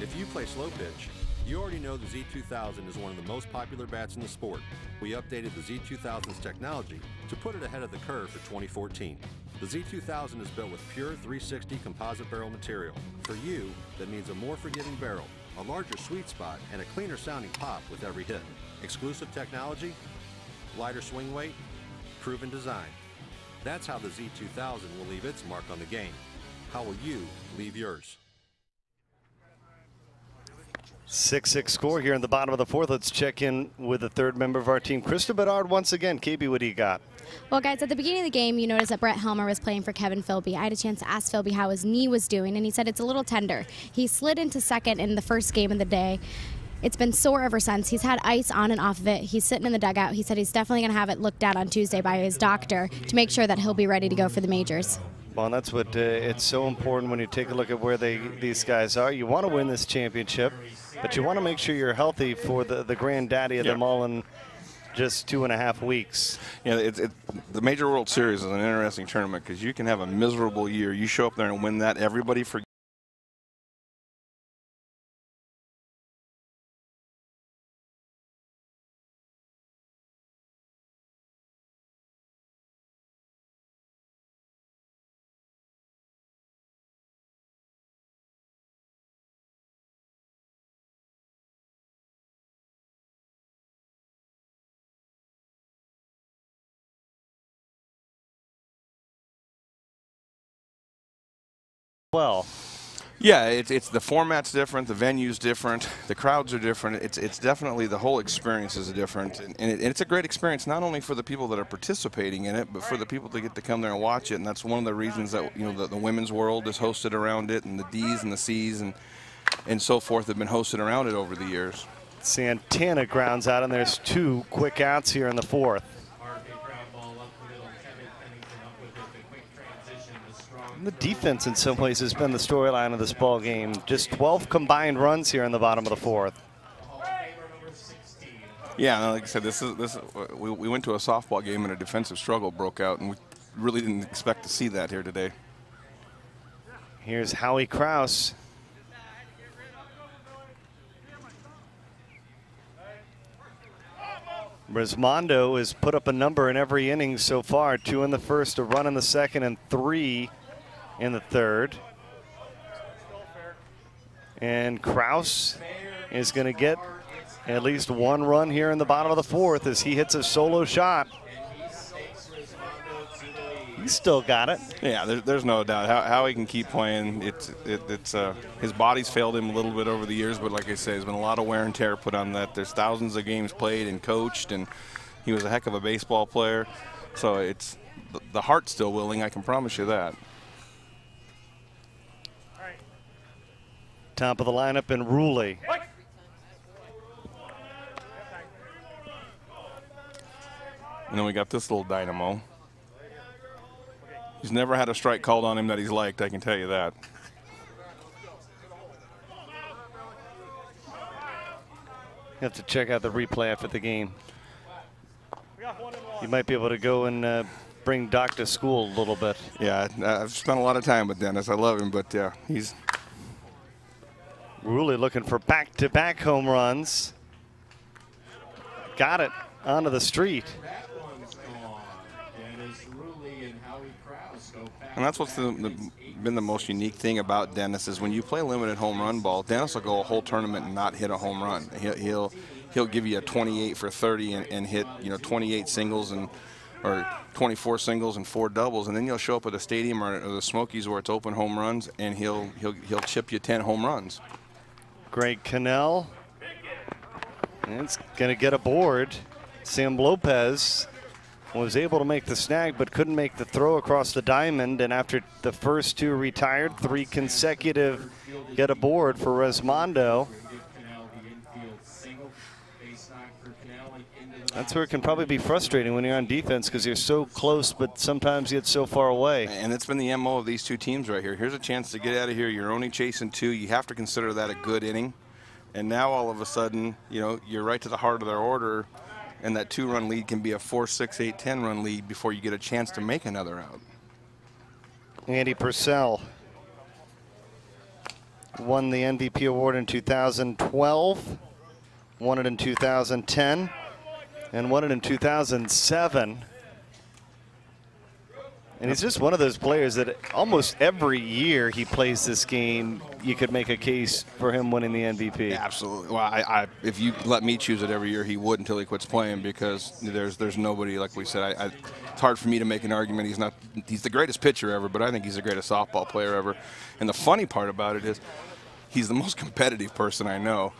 Speaker 5: If you play slow pitch, you already know the Z2000 is one of the most popular bats in the sport. We updated the Z2000's technology to put it ahead of the curve for 2014. The Z2000 is built with pure 360 composite barrel material. For you, that means a more forgiving barrel, a larger sweet spot, and a cleaner sounding pop with every hit. Exclusive technology, lighter swing weight, proven design. That's how the Z2000 will leave its mark on the game. How will you leave yours?
Speaker 1: 6-6 score here in the bottom of the 4th. Let's check in with the 3rd member of our team, Krista Bedard, once again. KB, what do you got?
Speaker 4: Well, guys, at the beginning of the game, you noticed that Brett Helmer was playing for Kevin Philby. I had a chance to ask Philby how his knee was doing, and he said it's a little tender. He slid into second in the first game of the day. It's been sore ever since. He's had ice on and off of it. He's sitting in the dugout. He said he's definitely going to have it looked at on Tuesday by his doctor to make sure that he'll be ready to go for the majors.
Speaker 1: Well, and that's what it's so important when you take a look at where these guys are. You want to win this championship, but you want to make sure you're healthy for the granddaddy of them all in just 2.5 weeks.
Speaker 2: Yeah, the Major World Series is an interesting tournament because you can have a miserable year. You show up there and win that, everybody forgets.
Speaker 1: Well,
Speaker 2: yeah, it's the format's different, the venue's different, the crowds are different. It's definitely the whole experience is different, and it's a great experience not only for the people that are participating in it, but for the people that get to come there and watch it. And that's one of the reasons that the women's world is hosted around it, and the D's and the C's and so forth have been hosted around it over the years.
Speaker 1: Santana grounds out, and there's 2 quick outs here in the 4th. The defense in some ways has been the storyline of this ball game. Just 12 combined runs here in the bottom of the 4th.
Speaker 2: Yeah, like I said, we went to a softball game and a defensive struggle broke out, and we really didn't expect to see that here today.
Speaker 1: Here's Howie Kraus. Resmondo has put up a number in every inning so far. 2 in the first, a run in the second, and 3 in the third. And Kraus is going to get at least 1 run here in the bottom of the 4th as he hits a solo shot. He's still got it.
Speaker 2: Yeah, there's no doubt how he can keep playing. It's his body's failed him a little bit over the years, but like I say, there's been a lot of wear and tear put on that. There's thousands of games played and coached, and he was a heck of a baseball player. So it's the heart's still willing, I can promise you that.
Speaker 1: Top of the lineup in Ruley.
Speaker 2: And then we got this little dynamo. He's never had a strike called on him that he's liked, I can tell you that.
Speaker 1: You have to check out the replay after the game. You might be able to go and bring Doc to school a little bit.
Speaker 2: Yeah, I've spent a lot of time with Dennis. I love him, but yeah, he's...
Speaker 1: Ruley looking for back-to-back home runs. Got it onto the street.
Speaker 2: And that's what's been the most unique thing about Dennis is when you play limited home run ball, Dennis will go a whole tournament and not hit a home run. He'll give you a 28 for 30 and hit 28 singles or 24 singles and 4 doubles, and then you'll show up at a stadium or the Smokies where it's open home runs, and he'll chip you 10 home runs.
Speaker 1: Greg Cannell. And it's going to get aboard. Sam Lopez was able to make the snag but couldn't make the throw across the diamond, and after the first 2 retired, 3 consecutive get aboard for Resmondo. That's where it can probably be frustrating when you're on defense because you're so close but sometimes yet so far away.
Speaker 2: And it's been the MO of these 2 teams right here. Here's a chance to get out of here. You're only chasing 2. You have to consider that a good inning. And now all of a sudden, you're right to the heart of their order, and that 2-run lead can be a 4, 6, 8, 10-run lead before you get a chance to make another out.
Speaker 1: Andy Purcell won the MVP award in 2012, won it in 2010, and won it in 2007. And he's just one of those players that almost every year he plays this game, you could make a case for him winning the MVP.
Speaker 2: Absolutely. Well, if you let me choose it every year, he would until he quits playing because there's nobody, like we said. It's hard for me to make an argument. He's the greatest pitcher ever, but I think he's the greatest softball player ever. And the funny part about it is he's the most competitive person I know.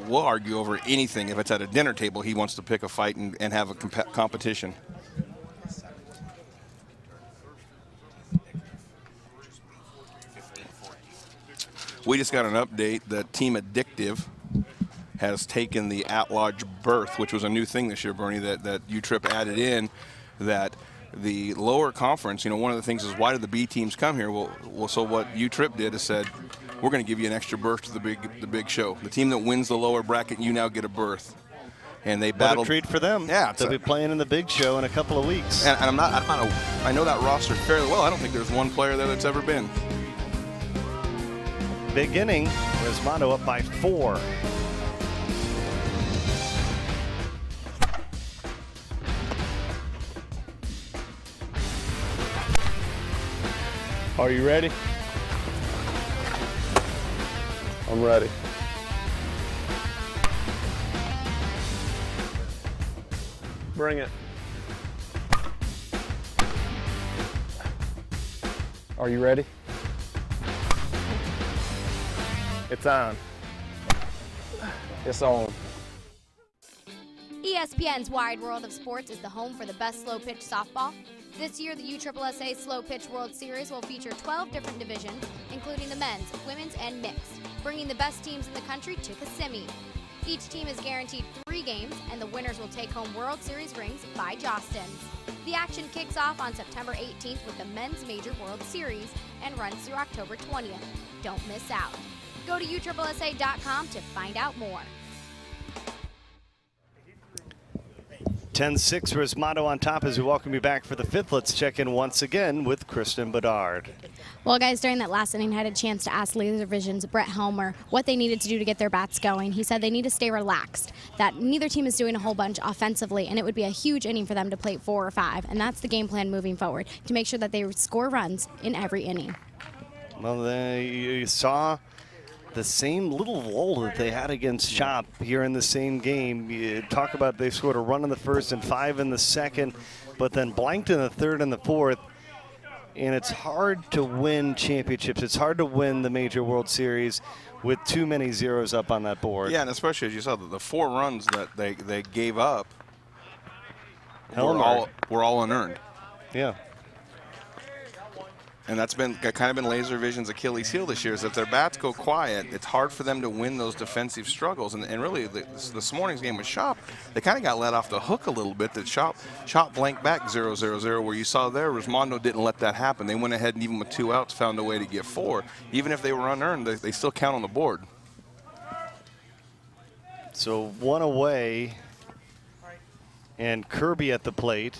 Speaker 2: We'll argue over anything. If it's at a dinner table, he wants to pick a fight and have a competition. We just got an update that Team Addictive has taken the at-large berth, which was a new thing this year, Bernie, that U-Trip added in, that the lower conference, one of the things is why did the B teams come here? Well, so what U-Trip did is said, we're going to give you an extra berth to the big show. The team that wins the lower bracket, you now get a berth. And they battled.
Speaker 1: What a treat for them.
Speaker 2: Yeah,
Speaker 1: they'll be playing in the big show in a couple of weeks.
Speaker 2: And I know that roster fairly well. I don't think there's one player there that's ever been.
Speaker 1: Big inning. Resmondo up by 4.
Speaker 13: Are you ready? I'm ready. Bring it. Are you ready? It's on. It's on.
Speaker 4: ESPN's Wide World of Sports is the home for the best slow pitch softball. This year, the USSSA Slow Pitch World Series will feature 12 different divisions, including the men's, women's, and mixed, bringing the best teams in the country to Kissimmee. Each team is guaranteed 3 games, and the winners will take home World Series rings by Jostens. The action kicks off on September 18th with the Men's Major World Series and runs through October 20th. Don't miss out. Go to USSSA.com to find out more.
Speaker 1: 10-6 Resmondo on top as we welcome you back for the fifth. Let's check in once again with Kristen Bedard.
Speaker 4: Well, guys, during that last inning, I had a chance to ask Laservision's Brett Helmer what they needed to do to get their bats going. He said they need to stay relaxed, that neither team is doing a whole bunch offensively, and it would be a huge inning for them to plate 4 or 5. And that's the game plan moving forward, to make sure that they score runs in every inning.
Speaker 1: Well, you saw the same little lull that they had against Chop here in the same game. You talk about they scored a run in the first and 5 in the second, but then blanked in the third and the fourth. And it's hard to win championships. It's hard to win the Major World Series with too many zeros up on that board.
Speaker 2: Yeah, and especially as you saw, the 4 runs that they gave up were all unearned.
Speaker 1: Yeah.
Speaker 2: And that's kind of been Laservision's Achilles heel this year, is if their bats go quiet, it's hard for them to win those defensive struggles. And really, this morning's game with Shop, they kind of got let off the hook a little bit. That Shop blanked back 0-0-0, where you saw there, Resmondo didn't let that happen. They went ahead and even with 2 outs found a way to get 4. Even if they were unearned, they still count on the board.
Speaker 1: So 1 away, and Kirby at the plate.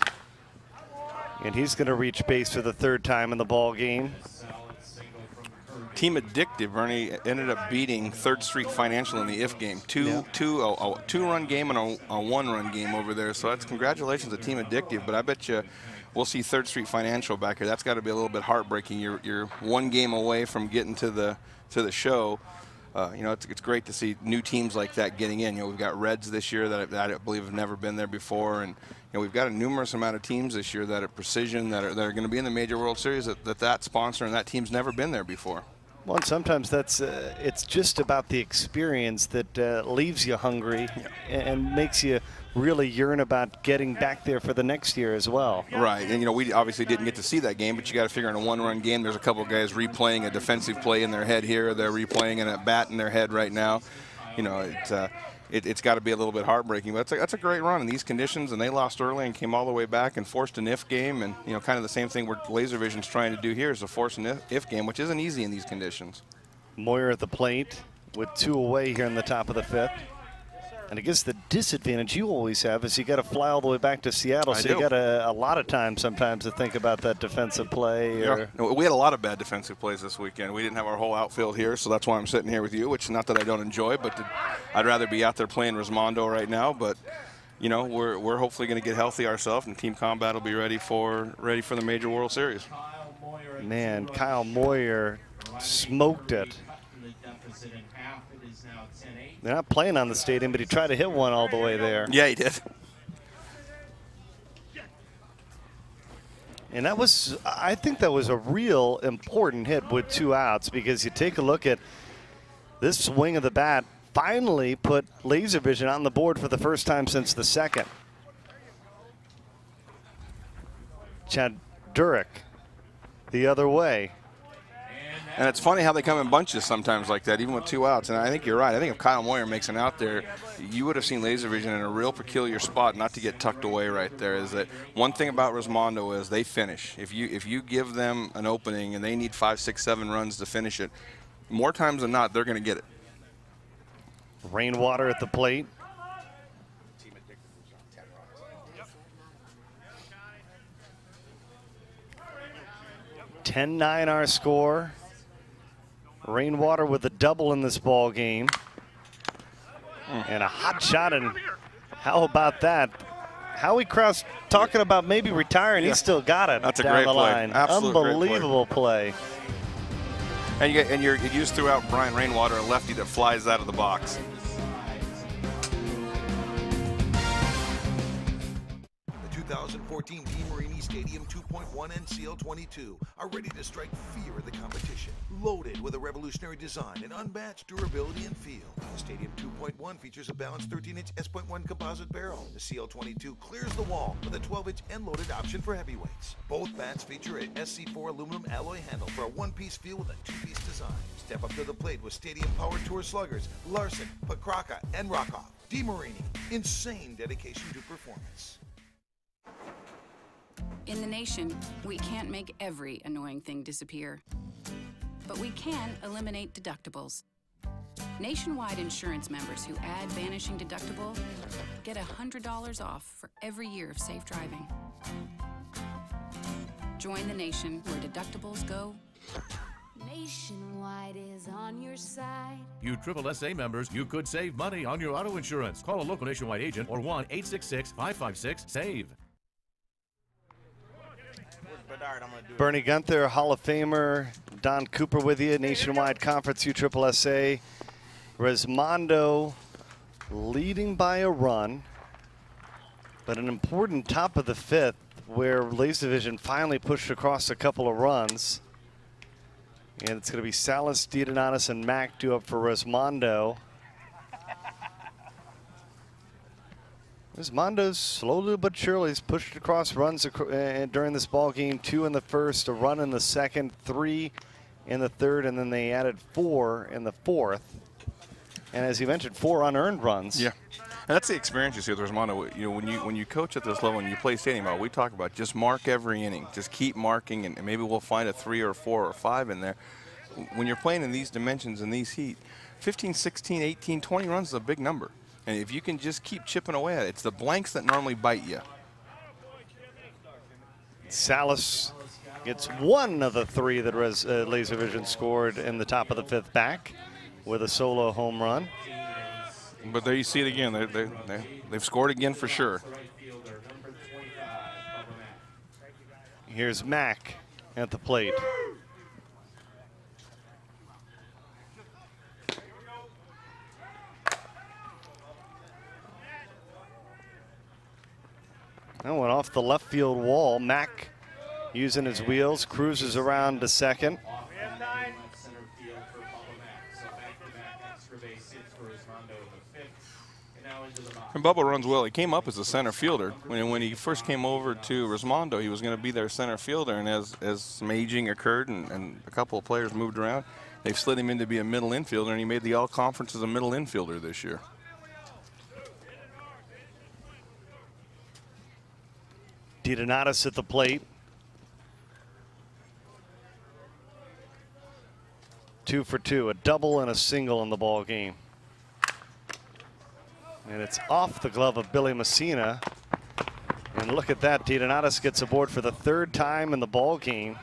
Speaker 1: And he's going to reach base for the 3rd time in the ball game.
Speaker 2: Team Addictive, Bernie, ended up beating 3rd Street Financial in the IF game. A 2-run game and a 1-run game over there. So that's congratulations to Team Addictive. But I bet you we'll see 3rd Street Financial back here. That's got to be a little bit heartbreaking. You're 1 game away from getting to the show. You know, it's great to see new teams like that getting in. You know, we've got Reds this year that I believe have never been there before, and you know, we've got a numerous amount of teams this year that are Precision that are going to be in the Major World Series that sponsor, and that team's never been there before.
Speaker 1: Well, and sometimes that's it's just about the experience that leaves you hungry and makes you really yearn about getting back there for the next year as well.
Speaker 2: Right, and you know, we obviously didn't get to see that game, but you got to figure in a 1-run game, there's a couple of guys replaying a defensive play in their head here, they're replaying a bat in their head right now. You know, it's got to be a little bit heartbreaking, but that's a great run in these conditions, and they lost early and came all the way back and forced an if game, and you know, kind of the same thing what Laservision's trying to do here is to force an if game, which isn't easy in these conditions.
Speaker 1: Moyer at the plate with 2 away here in the top of the 5th. And I guess the disadvantage you always have is you got to fly all the way back to Seattle, so you got a lot of time sometimes to think about that defensive play.
Speaker 2: Yeah. We had a lot of bad defensive plays this weekend. We didn't have our whole outfield here, so that's why I'm sitting here with you, which not that I don't enjoy, but I'd rather be out there playing Resmondo right now. But you know, we're hopefully going to get healthy ourselves, and Team Combat will be ready for the Major World Series.
Speaker 1: Man, Kyle Moyer smoked it. They're not playing on the stadium, but he tried to hit one all the way there.
Speaker 2: Yeah, he did.
Speaker 1: And that was, I think that was a real important hit with 2 outs, because you take a look at this swing of the bat, finally put Laservision on the board for the first time since the 2nd. Chad Durek the other way.
Speaker 2: And it's funny how they come in bunches sometimes like that, even with 2 outs. And I think you're right. I think if Kyle Moyer makes an out there, you would have seen Laservision in a real peculiar spot, not to get tucked away right there. Is that one thing about Resmondo is they finish. If you give them an opening and they need 5, 6, 7 runs to finish it, more times than not, they're going to get it.
Speaker 1: Rainwater at the plate. (10-9) our score. Rainwater with a double in this ball game. And a hot shot, and how about that? Howie Krause talking about maybe retiring. He still got it.
Speaker 2: That's a
Speaker 1: down
Speaker 2: great
Speaker 1: the
Speaker 2: play.
Speaker 1: line.
Speaker 2: Absolute
Speaker 1: Unbelievable play.
Speaker 2: And you just threw out Brian Rainwater, a lefty that flies out of the box.
Speaker 7: The 2014 DeMarini Stadium 2.1 NCL 22 are ready to strike fear of the competition. Loaded with a revolutionary design and unmatched durability and feel. The Stadium 2.1 features a balanced 13-inch S.1 composite barrel. The CL22 clears the wall with a 12-inch end-loaded option for heavyweights. Both bats feature a SC4 aluminum alloy handle for a one-piece feel with a two-piece design. Step up to the plate with Stadium Power Tour sluggers Larson, Pokraka, and Rockoff. DeMarini, insane dedication to performance.
Speaker 8: In the nation, we can't make every annoying thing disappear, but we can eliminate deductibles. Nationwide insurance members who add vanishing deductible get $100 off for every year of safe driving. Join the nation where deductibles go.
Speaker 9: Nationwide is on your side.
Speaker 10: You USSSA members, you could save money on your auto insurance. Call a local Nationwide agent or 1-866-556-SAVE.
Speaker 1: Bernie Gunther, Hall of Famer. Don Cooper with you, Nationwide Conference USSSA. Resmondo leading by a run, but an important top of the fifth where Laservision finally pushed across a couple of runs. And it's going to be Salas, DiDonatis, and Mack due up for Resmondo. Resmondo's slowly but surely has pushed across runs during this ball game. 2 in the first, a run in the second, 3 in the third, and then they added 4 in the fourth. And as you mentioned, 4 unearned runs.
Speaker 2: Yeah, and that's the experience you see with Resmondo. You know, when you coach at this level and you play stadium ball, we talk about just mark every inning, just keep marking, and maybe we'll find a 3 or 4 or 5 in there. When you're playing in these dimensions and these heat, 15, 16, 18, 20 runs is a big number. And if you can just keep chipping away at it, it's the blanks that normally bite you.
Speaker 1: Salas gets 1 of the 3 that Laservision scored in the top of the fifth back with a solo home run.
Speaker 2: But there you see it again. They've scored again for sure.
Speaker 1: Here's Mack at the plate. That went off the left field wall. Mack using his wheels, cruises around to second.
Speaker 2: And Bubba runs well. He came up as a center fielder. When he first came over to Resmondo, he was going to be their center fielder. And as some aging occurred and a couple of players moved around, they've slid him in to be a middle infielder, and he made the all-conference as a middle infielder this year.
Speaker 1: DiDonatis at the plate. 2 for 2, a double and a single in the ball game. And it's off the glove of Billy Messina. And look at that, DiDonatis gets aboard for the 3rd time in the ball game.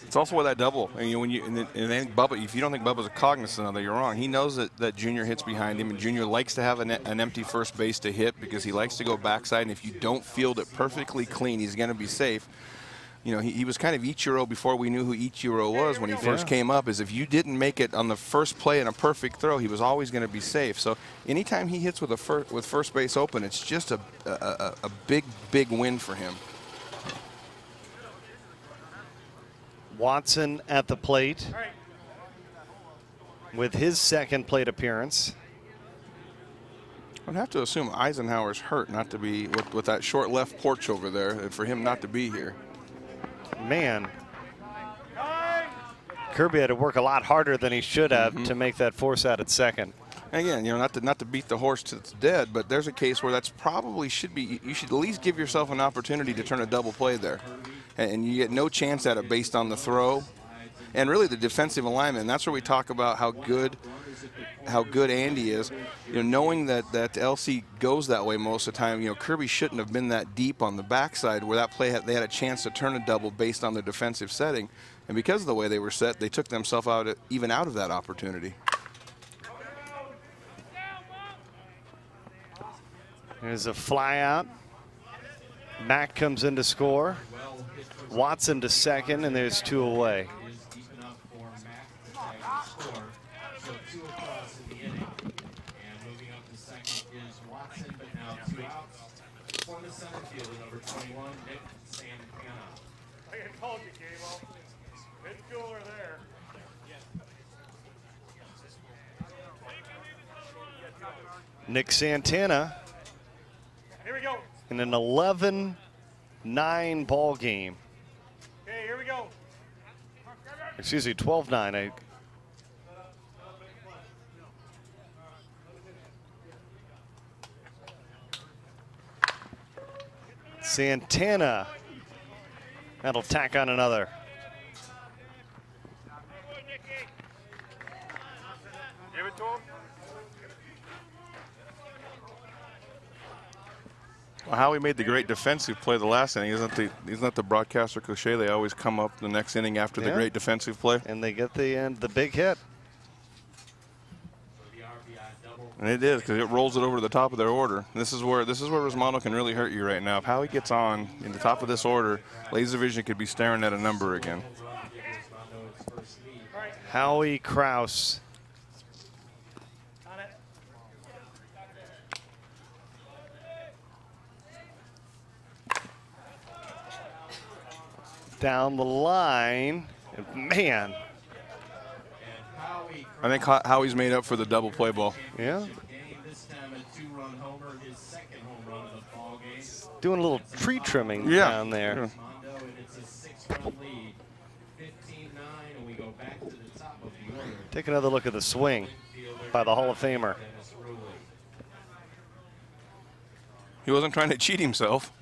Speaker 2: It's also why that double. And, you know, and then Bubba, if you don't think Bubba's cognizant of that, you're wrong. He knows that Junior hits behind him, and Junior likes to have an empty first base to hit because he likes to go backside. And if you don't field it perfectly clean, he's going to be safe. You know, he was kind of Ichiro before we knew who Ichiro was when he first came up. Is if you didn't make it on the first play in a perfect throw, he was always going to be safe. So anytime he hits with first base open, it's just a big win for him.
Speaker 1: Watson at the plate with his 2nd plate appearance.
Speaker 2: I'd have to assume Eisenhower's hurt not to be with that short left porch over there, and for him not to be here.
Speaker 1: Man, Kirby had to work a lot harder than he should have to make that force out at second.
Speaker 2: Again, you know, not to beat the horse till it's dead, but there's a case where that's probably should be. You should at least give yourself an opportunity to turn a double play there, and you get no chance at it based on the throw, and really the defensive alignment. And that's where we talk about how good Andy is. You know, knowing that LC goes that way most of the time. You know, Kirby shouldn't have been that deep on the backside where that play they had a chance to turn a double based on the defensive setting, and because of the way they were set, they took themselves out of that opportunity.
Speaker 1: There's a fly out. Mack comes in to score. Watson to second, and there's 2 away. Nick Santana in an 11-9 ball game.
Speaker 3: Okay, here we go.
Speaker 1: Excuse me, 12-9. Santana, that'll tack on another.
Speaker 2: Well, Howie made the great defensive play the last inning. Isn't that the broadcaster cliche? They always come up the next inning after the great defensive play.
Speaker 1: And they get the big hit.
Speaker 2: And it is, because it rolls it over to the top of their order. This is where Resmondo can really hurt you right now. If Howie gets on in the top of this order, Laservision could be staring at a number again.
Speaker 1: Howie Kraus. Down the line, man.
Speaker 2: I think Howie's made up for the double play ball.
Speaker 1: Yeah. Doing a little tree trimming down there. Take another look at the swing by the Hall of Famer.
Speaker 2: He wasn't trying to cheat himself.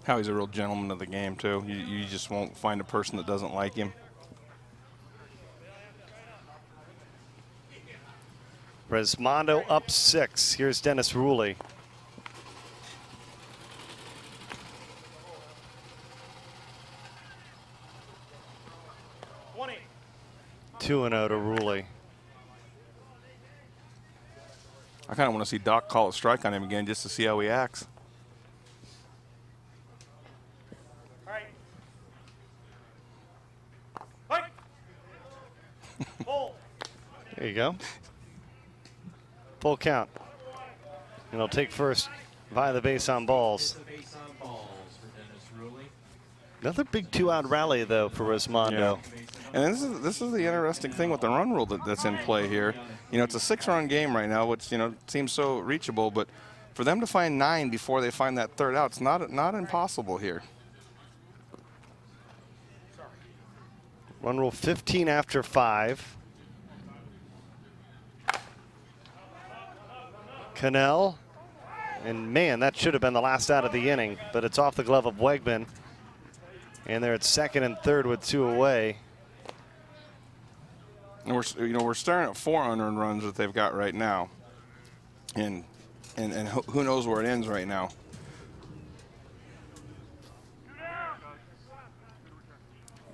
Speaker 2: Howie's a real gentleman of the game, too. You just won't find a person that doesn't like him.
Speaker 1: Resmondo up 6. Here's Dennis Ruley.
Speaker 3: $20.
Speaker 1: 2-0 to Ruley.
Speaker 2: I kind of want to see Doc call a strike on him again just to see how he acts.
Speaker 1: There you go. Full count. And he'll take first via the base on balls. Another big 2-out rally, though, for Resmondo.
Speaker 2: Yeah. And this is the interesting thing with the run rule that's in play here. You know, it's a 6-run game right now, which, you know, seems so reachable. But for them to find 9 before they find that third out, it's not impossible here.
Speaker 1: Run rule 15 after 5. Cannell, and man, that should have been the last out of the inning, but it's off the glove of Wegman, and they're at second and third with 2 away.
Speaker 2: And we're staring at 4 unearned runs that they've got right now, and who knows where it ends right now.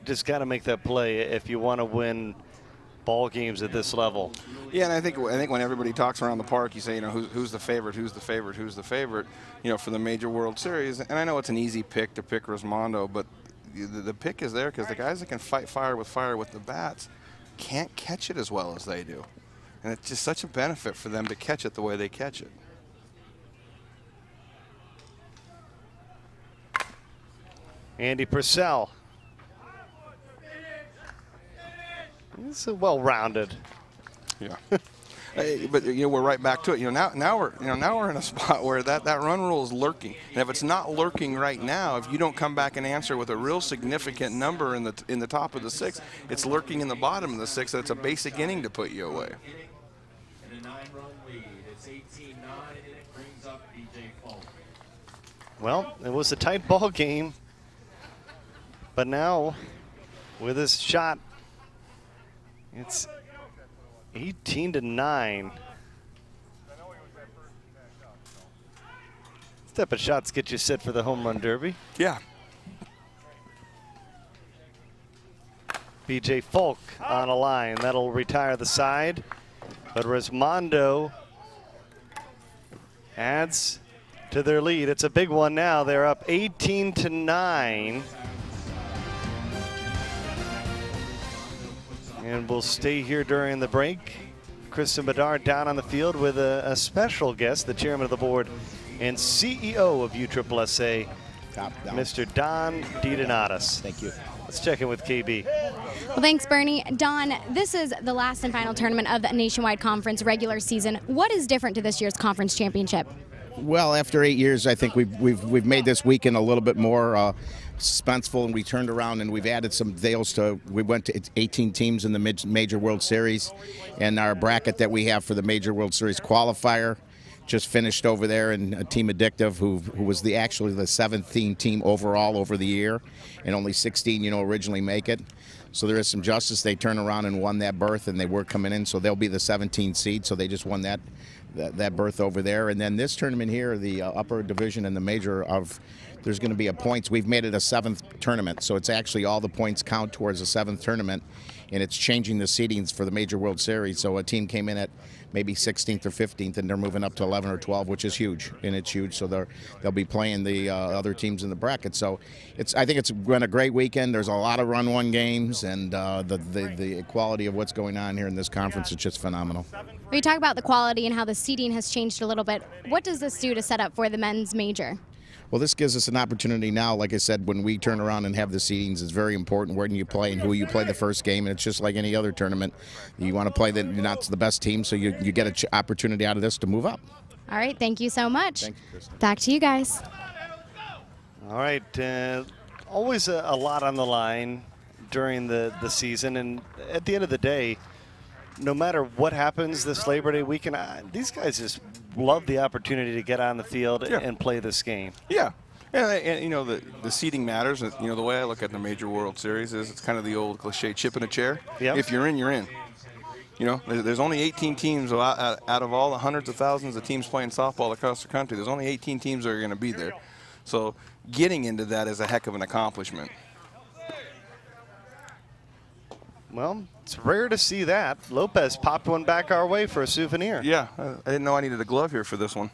Speaker 1: Just got to make that play if you want to win ball games at this level.
Speaker 2: Yeah, and I think when everybody talks around the park, you say, you know, who's the favorite, who's the favorite, who's the favorite, you know, for the major World Series. And I know it's an easy pick to pick Resmondo, but the pick is there because the guys that can fight fire with the bats can't catch it as well as they do. And it's just such a benefit for them to catch it the way they catch it.
Speaker 1: Andy Purcell. It's a well-rounded.
Speaker 2: Yeah. But you know, we're right back to it. You know, now we're in a spot where that run rule is lurking. And if it's not lurking right now, if you don't come back and answer with a real significant number in the top of the 6, it's lurking in the bottom of the 6. That's a basic inning to put you away.
Speaker 6: And a 9-run lead. It's 18-9, and it brings up BJ Falk.
Speaker 1: Well, it was a tight ball game, but now with this shot, it's 18-9. Step of shots get you set for the home run derby.
Speaker 2: Yeah.
Speaker 1: BJ Falk on a line. That'll retire the side. But Resmondo adds to their lead. It's a big one now. They're up 18-9. And we'll stay here during the break. Kristen Bedard down on the field with a special guest, the chairman of the board and CEO of USSSA, Mr. Don DiDonatis.
Speaker 12: Thank you.
Speaker 1: Let's check in with KB.
Speaker 4: Well, thanks, Bernie. Don, this is the last and final tournament of the Nationwide Conference regular season. What is different to this year's conference championship?
Speaker 12: Well, after 8 years, I think we've made this weekend a little bit more suspenseful, and we turned around and we've added some deals to. We went to 18 teams in the Major World Series, and our bracket that we have for the Major World Series qualifier just finished over there, and Team Addictive, who was actually the 17th team overall over the year, and only 16, originally make it. So there is some justice. They turn around and won that berth, and they were coming in, so they'll be the 17th seed. So they just won that berth over there. And then this tournament here, the upper division and the major of, there's going to be a points. We've made it a 7th tournament, so it's actually all the points count towards the 7th tournament, and it's changing the seedings for the Major World Series. So a team came in at maybe 16th or 15th, and they're moving up to 11 or 12, which is huge, and it's huge. So they'll be playing the other teams in the bracket. So I think it's been a great weekend. There's a lot of run-one games, and the quality of what's going on here in this conference is just phenomenal.
Speaker 4: When you talk about the quality and how the seating has changed a little bit, what does this do to set up for the men's major?
Speaker 12: Well, this gives us an opportunity now. Like I said, when we turn around and have the seedings, it's very important where you play and who you play the first game. And it's just like any other tournament. You want to play not the best team, so you get an opportunity out of this to move up.
Speaker 4: All right, thank you so much.
Speaker 12: Thank you, Kristen.
Speaker 4: Back to you guys.
Speaker 1: All right, always a lot on the line during the season. And at the end of the day, no matter what happens this Labor Day weekend, these guys just love the opportunity to get on the field and play this game.
Speaker 2: Yeah. And you know, the seeding matters. You know, the way I look at the Major World Series is it's kind of the old cliche, chip in a chair.
Speaker 1: Yep.
Speaker 2: If you're in, you're in. You know, there's only 18 teams out of all the hundreds of thousands of teams playing softball across the country. There's only 18 teams that are going to be there. So getting into that is a heck of an accomplishment.
Speaker 1: Well, it's rare to see that. Lopez popped one back our way for a souvenir.
Speaker 2: Yeah, I didn't know I needed a glove here for this one.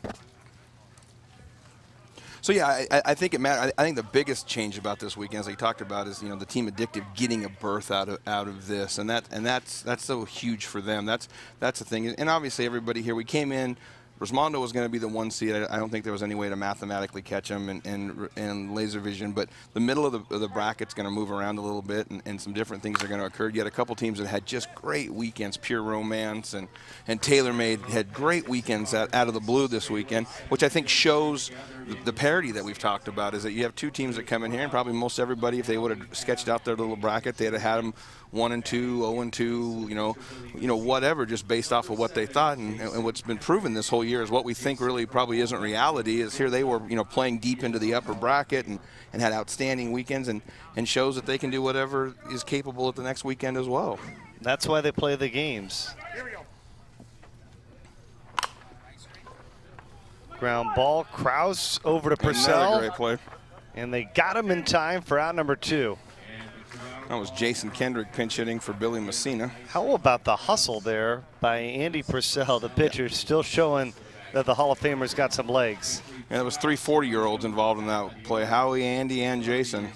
Speaker 2: So yeah, I think it matters. I think the biggest change about this weekend, as I talked about, is, you know, the Team Addictive getting a berth out of this, and that's so huge for them. That's the thing. And obviously everybody here, we came in. Resmondo was going to be the 1 seed. I don't think there was any way to mathematically catch them and Laservision, but the middle of the bracket's going to move around a little bit, and some different things are going to occur. You had a couple teams that had just great weekends. Pure Romance and TaylorMade had great weekends out of the blue this weekend, which I think shows the parity that we've talked about, is that you have two teams that come in here, and probably most everybody, if they would have sketched out their little bracket, they'd have had them 1-2, 0-2, you know, whatever, just based off of what they thought. And what's been proven this whole year is what we think really probably isn't reality. Is here they were, you know, playing deep into the upper bracket and had outstanding weekends, and shows that they can do whatever is capable at the next weekend as well.
Speaker 1: That's why they play the games. Ground ball, Kraus over to Purcell.
Speaker 2: Another great play.
Speaker 1: And they got him in time for out number 2.
Speaker 2: That was Jason Kendrick pinch hitting for Billy Messina.
Speaker 1: How about the hustle there by Andy Purcell, the pitcher, still showing that the Hall of Famer's got some legs.
Speaker 2: Yeah, there was 3 40-year-olds involved in that play, Howie, Andy, and Jason.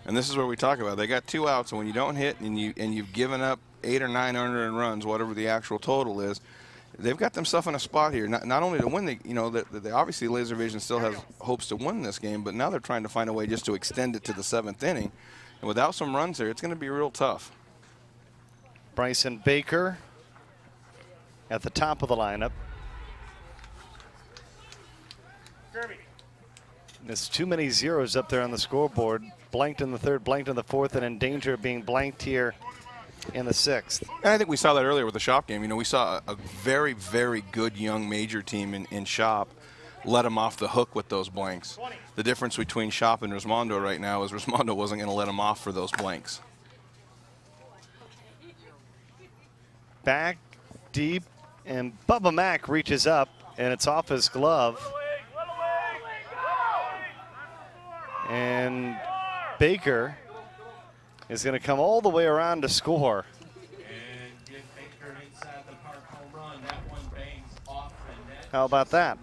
Speaker 2: And this is where we talk about, they got 2 outs, and when you don't hit and you've given up 800 or 900 runs, whatever the actual total is, they've got themselves in a spot here. Not only to win the, you know, they obviously Laservision still has hopes to win this game, but now they're trying to find a way just to extend it to the 7th inning. And without some runs here, it's going to be real tough.
Speaker 1: Bryson Baker at the top of the lineup. There's too many zeros up there on the scoreboard. Blanked in the 3rd, blanked in the 4th, and in danger of being blanked here in the 6th.
Speaker 2: And I think we saw that earlier with the Shop game. You know, we saw a very, very good young major team in Shop let them off the hook with those blanks. The difference between Shop and Resmondo right now is Resmondo wasn't going to let them off for those blanks.
Speaker 1: Back deep, and Bubba Mack reaches up, and it's off his glove. And Baker is going to come all the way around to score. How about that?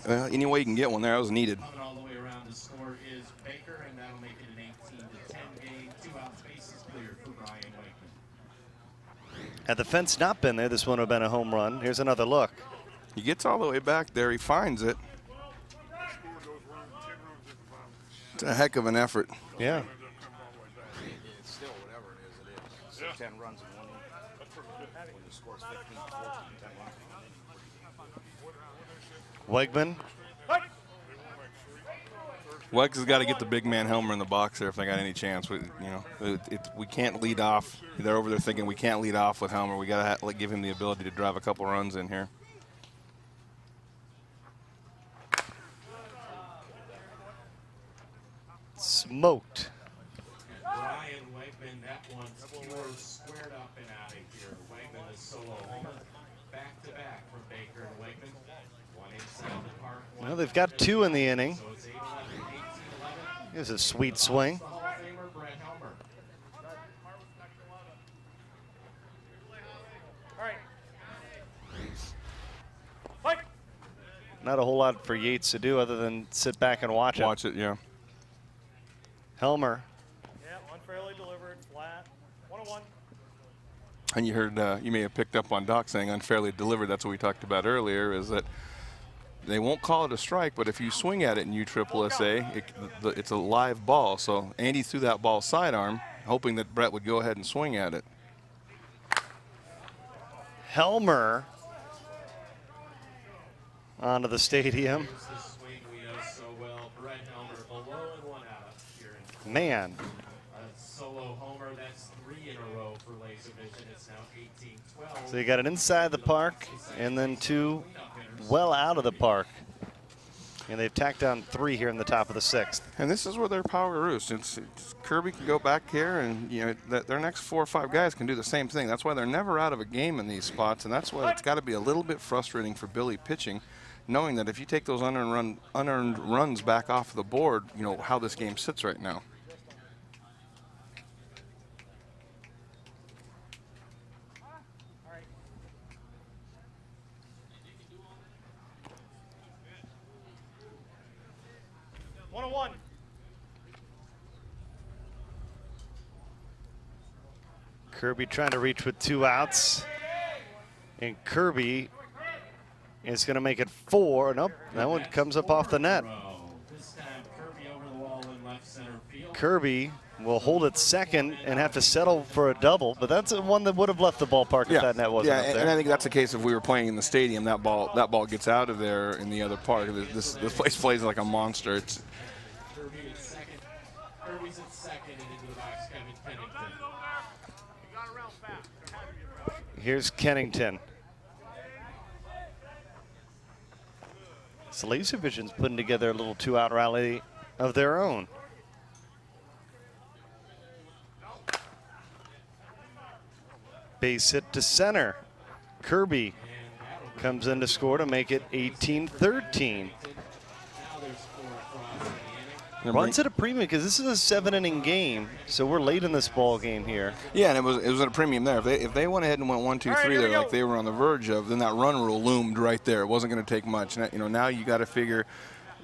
Speaker 2: Well, any way you can get one there, that was needed.
Speaker 6: All the way around to score is Baker, and that'll make it an 18-10 game. 2 out bases cleared for Brian Wakeman.
Speaker 1: Had the fence not been there, this one would have been a home run. Here's another look.
Speaker 2: He gets all the way back there. He finds it. It's a heck of an effort.
Speaker 1: Yeah.
Speaker 12: It's still whatever it is. 10 runs in 1 inning. When you score 15, 14, 10 runs.
Speaker 1: Wegman.
Speaker 2: Wegs has got to get the big man Helmer in the box there if they got any chance. We can't lead off. They're over there thinking we can't lead off with Helmer. We got to give him the ability to drive a couple runs in here.
Speaker 1: smoked.
Speaker 6: Brian Wegman, that one's pure squared up and out of here. Wegman is solo homer. Back to back from Baker and Wegman. One inside the park.
Speaker 1: Well, they've got 2 in the inning. Here's a sweet swing. Not a whole lot for Yates to do other than sit back and watch it.
Speaker 2: Watch it, yeah.
Speaker 1: Helmer.
Speaker 14: Yeah, unfairly delivered, flat, 1-1.
Speaker 2: And you heard, you may have picked up on Doc saying unfairly delivered. That's what we talked about earlier, is that they won't call it a strike, but if you swing at it in USSSA, it's a live ball. So Andy threw that ball sidearm, hoping that Brett would go ahead and swing at it.
Speaker 1: Helmer onto the stadium. Man.
Speaker 6: Solo homer, that's 3 in a row for Laservision. It's now 18-12.
Speaker 1: So you got an inside the park and then 2 well out of the park. And they've tacked on 3 here in the top of the 6th.
Speaker 2: And this is where their power roosts. It's Kirby can go back here, and you know their next 4 or 5 guys can do the same thing. That's why they're never out of a game in these spots, and that's why it's got to be a little bit frustrating for Billy pitching, knowing that if you take those unearned runs back off the board, you know how this game sits right now.
Speaker 1: Kirby trying to reach with 2 outs. And Kirby is going to make it 4. Nope, that one comes up off the net. Kirby will hold it second and have to settle for a double, but that's one that would have left the ballpark if that net wasn't up there.
Speaker 2: And I think that's the case if we were playing in the stadium. That ball gets out of there in the other park. This place plays like a monster. It's
Speaker 6: Kirby's at second and into the box, Kevin Kennington.
Speaker 1: Here's Kennington. So Laservision's putting together a little 2-out rally of their own. Base hit to center. Kirby comes in to score to make it 18-13. Runs at a premium because this is a 7-inning game, so we're late in this ball game here.
Speaker 2: Yeah, and it was at a premium there. If they went ahead and went 1, 2, 3 there like they were on the verge of, then that run rule loomed right there. It wasn't going to take much. You know, now you got to figure,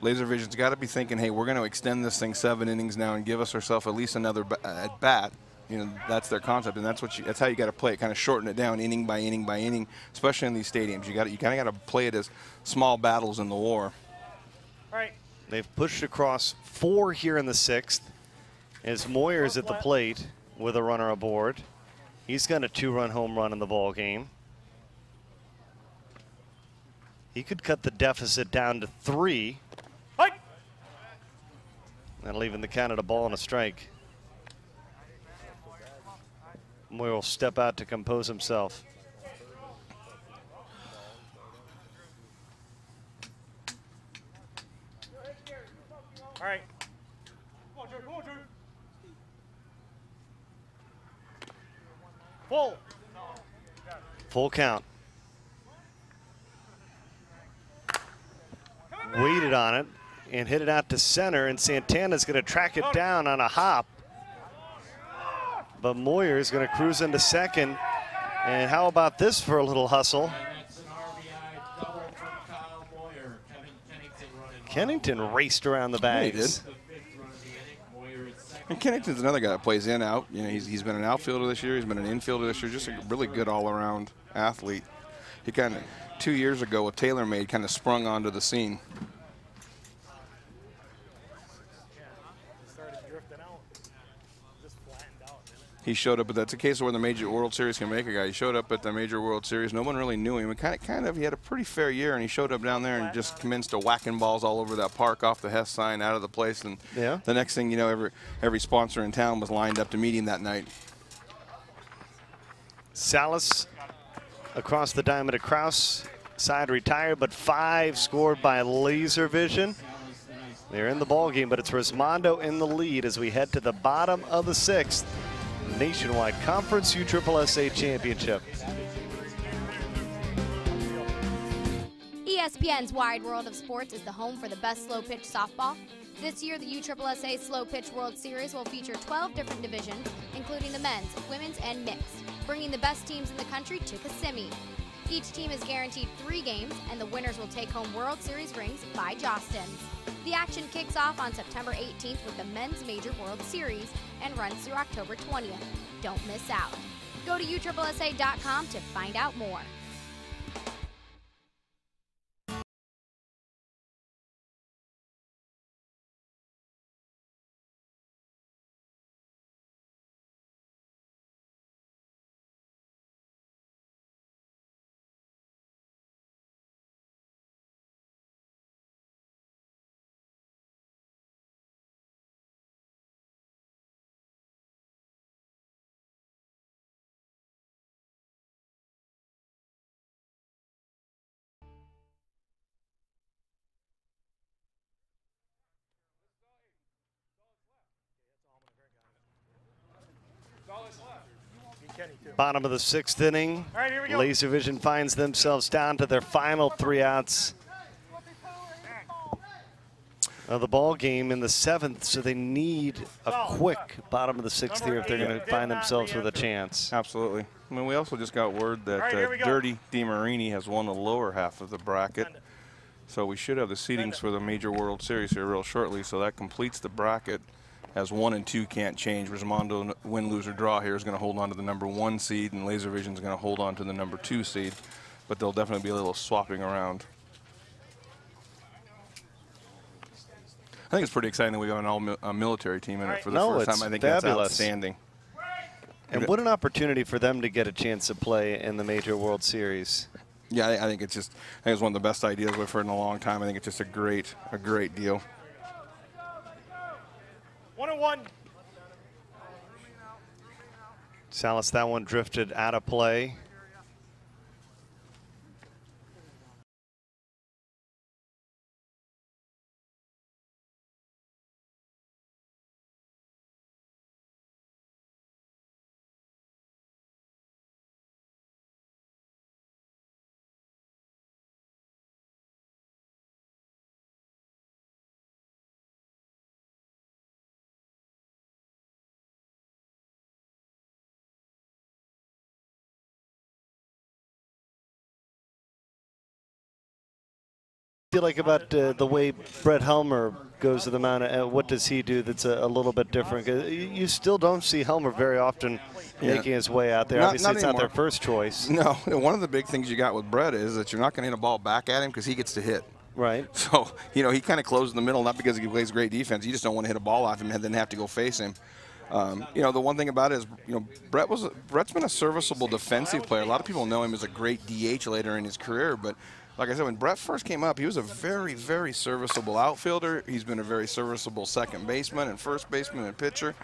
Speaker 2: Laservision's got to be thinking, hey, we're going to extend this thing 7 innings now and give us ourselves at least another at bat. You know, that's their concept, and that's how you got to play it. Kind of shorten it down, inning by inning by inning, especially in these stadiums. You kind of got to play it as small battles in the war.
Speaker 14: All right.
Speaker 1: They've pushed across 4 here in the 6th as Moyer's at the plate with a runner aboard. He's got a 2-run home run in the ball game. He could cut the deficit down to 3. And leaving the count at a ball and a strike. Moyer will step out to compose himself.
Speaker 14: All right. Full.
Speaker 1: Full count. Waited on it and hit it out to center, and Santana's going to track it down on a hop. But Moyer is going to cruise into second. And how about this for a little hustle? Kennington raced around the bags.
Speaker 2: Yeah, he did. And Kennington's another guy that plays in, out. You know, he's been an outfielder this year. He's been an infielder this year. Just a really good all-around athlete. He kind of 2 years ago with TaylorMade kind of sprung onto the scene. He showed up, but that's a case where the major World Series can make a guy. He showed up at the major World Series. No one really knew him. And he had a pretty fair year, and he showed up down there and just commenced to whacking balls all over that park, off the Hess sign, out of the place. And the next thing you know, every sponsor in town was lined up to meet him that night.
Speaker 1: Salas across the diamond to Kraus. Side retired, but 5 scored by Laservision. They're in the ball game, but it's Resmondo in the lead as we head to the bottom of the 6th. Nationwide Conference USSSA Championship.
Speaker 4: ESPN's Wide World of Sports is the home for the best slow pitch softball. This year, the USSSA Slow Pitch World Series will feature 12 different divisions, including the men's, women's, and mixed, bringing the best teams in the country to Kissimmee. Each team is guaranteed 3 games, and the winners will take home World Series rings by Jostens. The action kicks off on September 18th with the Men's Major World Series and runs through October 20th. Don't miss out. Go to USSSA.com to find out more.
Speaker 1: Bottom of the 6th inning. Laservision finds themselves down to their final 3 outs of the ball game in the 7th, so they need a quick bottom of the 6th here if they're going to find themselves with a chance.
Speaker 2: Absolutely. I mean, we also just got word that Dirty DeMarini has won the lower half of the bracket, so we should have the seedings for the Major World Series here real shortly, so that completes the bracket. As 1 and 2 can't change. Resmondo, win, lose, or draw here, is going to hold on to the number 1 seed, and Laservision is going to hold on to the number 2 seed. But there'll definitely be a little swapping around. I think it's pretty exciting that we got an all-military team in it for the first time. I think
Speaker 1: fabulous.
Speaker 2: That's outstanding.
Speaker 1: And what an opportunity for them to get a chance to play in the Major World Series.
Speaker 2: Yeah, I think it's just, I think it's one of the best ideas we've heard in a long time. I think it's just a great deal.
Speaker 14: 1-1.
Speaker 1: Salas, that one drifted out of play. Feel like about the way Brett Helmer goes to the mound? What does he do that's a little bit different? You still don't see Helmer very often making his way out there. Obviously, it's not their first choice.
Speaker 2: No, one of the big things you got with Brett is that you're not going to hit a ball back at him because he gets to hit.
Speaker 1: Right.
Speaker 2: So, you know, he kind of closes the middle, not because he plays great defense. You just don't want to hit a ball off him and then have to go face him. You know, the one thing about it is, you know, Brett's been a serviceable defensive player. A lot of people know him as a great DH later in his career, but like I said, when Brett first came up, he was a very, very serviceable outfielder. He's been a very serviceable second baseman and first baseman and pitcher.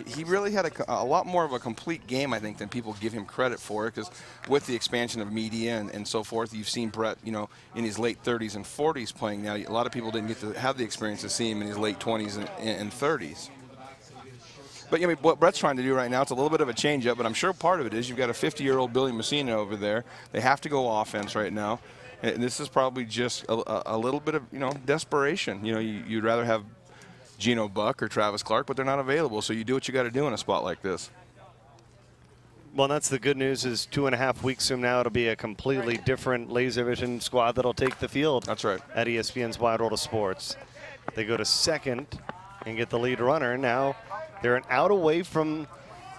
Speaker 2: He really had a lot more of a complete game, I think, than people give him credit for, because with the expansion of media and so forth, you've seen Brett, you know, in his late 30s and 40s playing now. A lot of people didn't get to have the experience to see him in his late 20s and 30s. But you know, what Brett's trying to do right now, it's a little bit of a change-up, but I'm sure part of it is you've got a 50-year-old Billy Messina over there. They have to go offense right now. And this is probably just a little bit of, you know, desperation. You know, you'd rather have Geno Buck or Travis Clark, but they're not available. So you do what you got to do in a spot like this.
Speaker 1: Well, that's the good news is 2.5 weeks from now, it'll be a completely different Laservision squad that'll take the field.
Speaker 2: That's right.
Speaker 1: At ESPN's Wide World of Sports. They go to second and get the lead runner. And now they're an out away from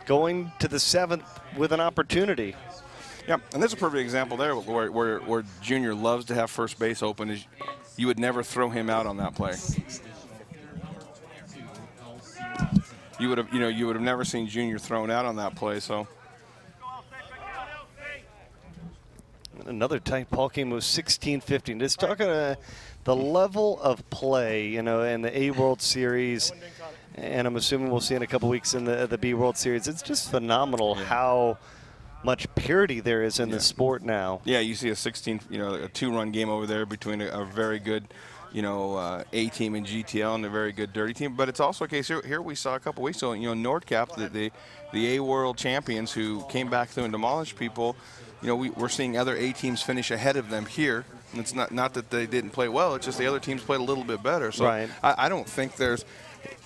Speaker 1: going to the 7th with an opportunity.
Speaker 2: Yeah, and there's a perfect example there where Junior loves to have first base open. Is you would never throw him out on that play. You would have never seen Junior thrown out on that play. So
Speaker 1: another tight ball game was 16-15. Just talking about the level of play, you know, in the A World Series, and I'm assuming we'll see in a couple weeks in the B World Series. It's just phenomenal how much parity there is in the sport now.
Speaker 2: Yeah, you see a 16, a 2-run game over there between a very good, A team in GTL and a very good dirty team. But it's also a case here we saw a couple weeks ago, Nordcap, the A World champions who came back through and demolished people. We're seeing other A teams finish ahead of them here. And it's not that they didn't play well, it's just the other teams played a little bit better. So
Speaker 1: right.
Speaker 2: I don't think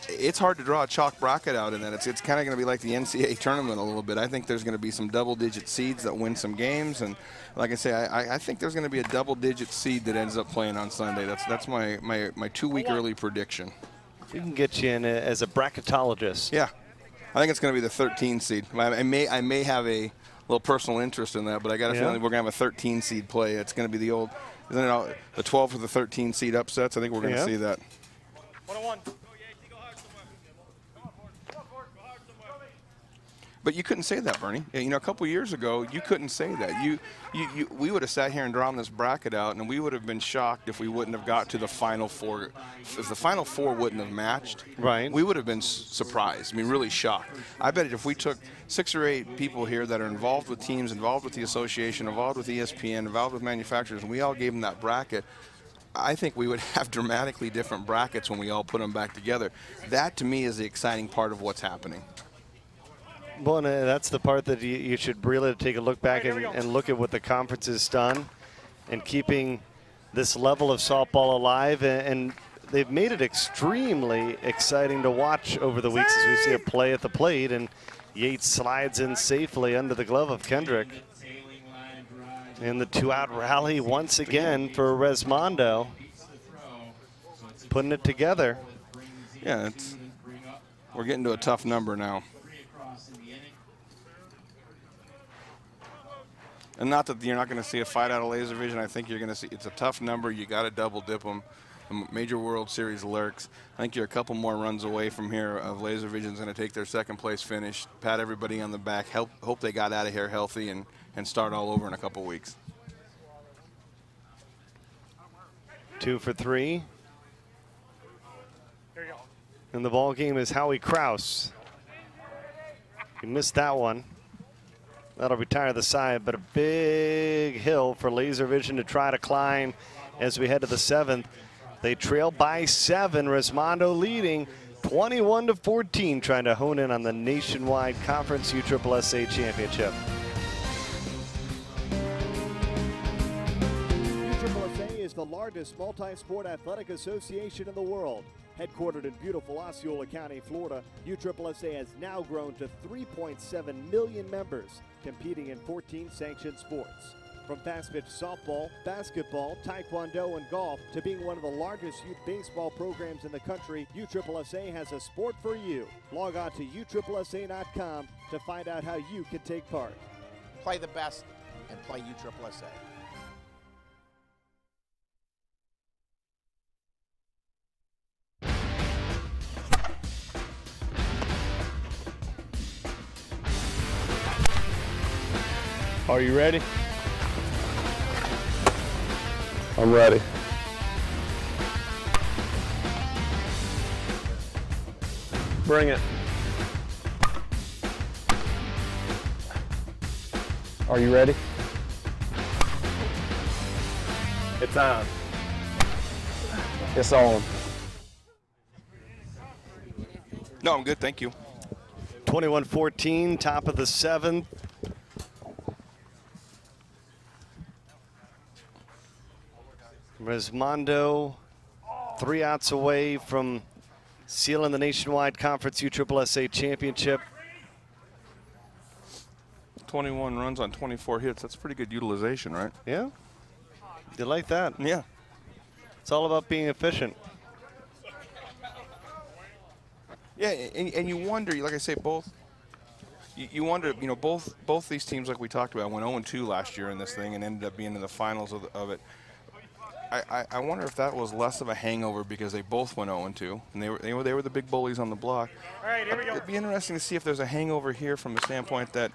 Speaker 2: it's hard to draw a chalk bracket out in that. It's kind of going to be like the NCAA tournament a little bit. I think there's going to be some double-digit seeds that win some games, and like I say, I think there's going to be a double-digit seed that ends up playing on Sunday. That's my 2-week early prediction.
Speaker 1: We can get you in as a bracketologist.
Speaker 2: Yeah, I think it's going to be the 13 seed. I may have a little personal interest in that, but I got a feeling we're going to have a 13 seed play. It's going to be the old, isn't it, the 12 or the 13 seed upsets. I think we're going to see that.
Speaker 14: 1-1.
Speaker 2: But you couldn't say that, Bernie. A couple years ago, you couldn't say that. We would have sat here and drawn this bracket out, and we would have been shocked if we wouldn't have got to the Final Four. If the Final Four wouldn't have matched,
Speaker 1: right,
Speaker 2: we would have been surprised. I mean, really shocked. I bet if we took 6 or 8 people here that are involved with teams, involved with the association, involved with ESPN, involved with manufacturers, and we all gave them that bracket, I think we would have dramatically different brackets when we all put them back together. That, to me, is the exciting part of what's happening.
Speaker 1: Well, and that's the part that you should really take a look back and look at what the conference has done and keeping this level of softball alive. And they've made it extremely exciting to watch over the weeks as we see a play at the plate. And Yates slides in safely under the glove of Kendrick. And the 2-out rally once again for Resmondo. Putting it together.
Speaker 2: Yeah, we're getting to a tough number now. And not that you're not going to see a fight out of Laservision. I think you're going to see it's a tough number. You got to double dip them. The Major World Series lurks. I think you're a couple more runs away from here of Laservision's going to take their 2nd place finish, pat everybody on the back, hope they got out of here healthy and start all over in a couple weeks.
Speaker 1: 2 for 3. And the ball game is Howie Kraus. He missed that one. That'll retire the side, but a big hill for Laservision to try to climb as we head to the 7th. They trail by 7. Resmondo leading 21-14, trying to hone in on the nationwide Conference USSSA Championship.
Speaker 11: USSSA is the largest multi-sport athletic association in the world. Headquartered in beautiful Osceola County, Florida, USSSA has now grown to 3.7 million members, competing in 14 sanctioned sports. From fast-pitch softball, basketball, taekwondo, and golf to being one of the largest youth baseball programs in the country, USSSA has a sport for you. Log on to USSSA.com to find out how you can take part.
Speaker 12: Play the best and play USSSA.
Speaker 13: Are you ready? I'm ready. Bring it. Are you ready? It's on. It's on.
Speaker 2: No, I'm good, thank you.
Speaker 1: 21-14, top of the 7th. Resmondo 3 outs away from sealing the nationwide Conference USSSA Championship.
Speaker 2: 21 runs on 24 hits. That's pretty good utilization, right?
Speaker 1: Yeah. You like that?
Speaker 2: Yeah.
Speaker 1: It's all about being efficient.
Speaker 2: Yeah, and you wonder, like I say, you wonder, both these teams, like we talked about, went 0-2 last year in this thing and ended up being in the finals of it. I wonder if that was less of a hangover because they both went 0-2, and they were the big bullies on the block.
Speaker 14: All right, here we go.
Speaker 2: It'd be interesting to see if there's a hangover here from the standpoint that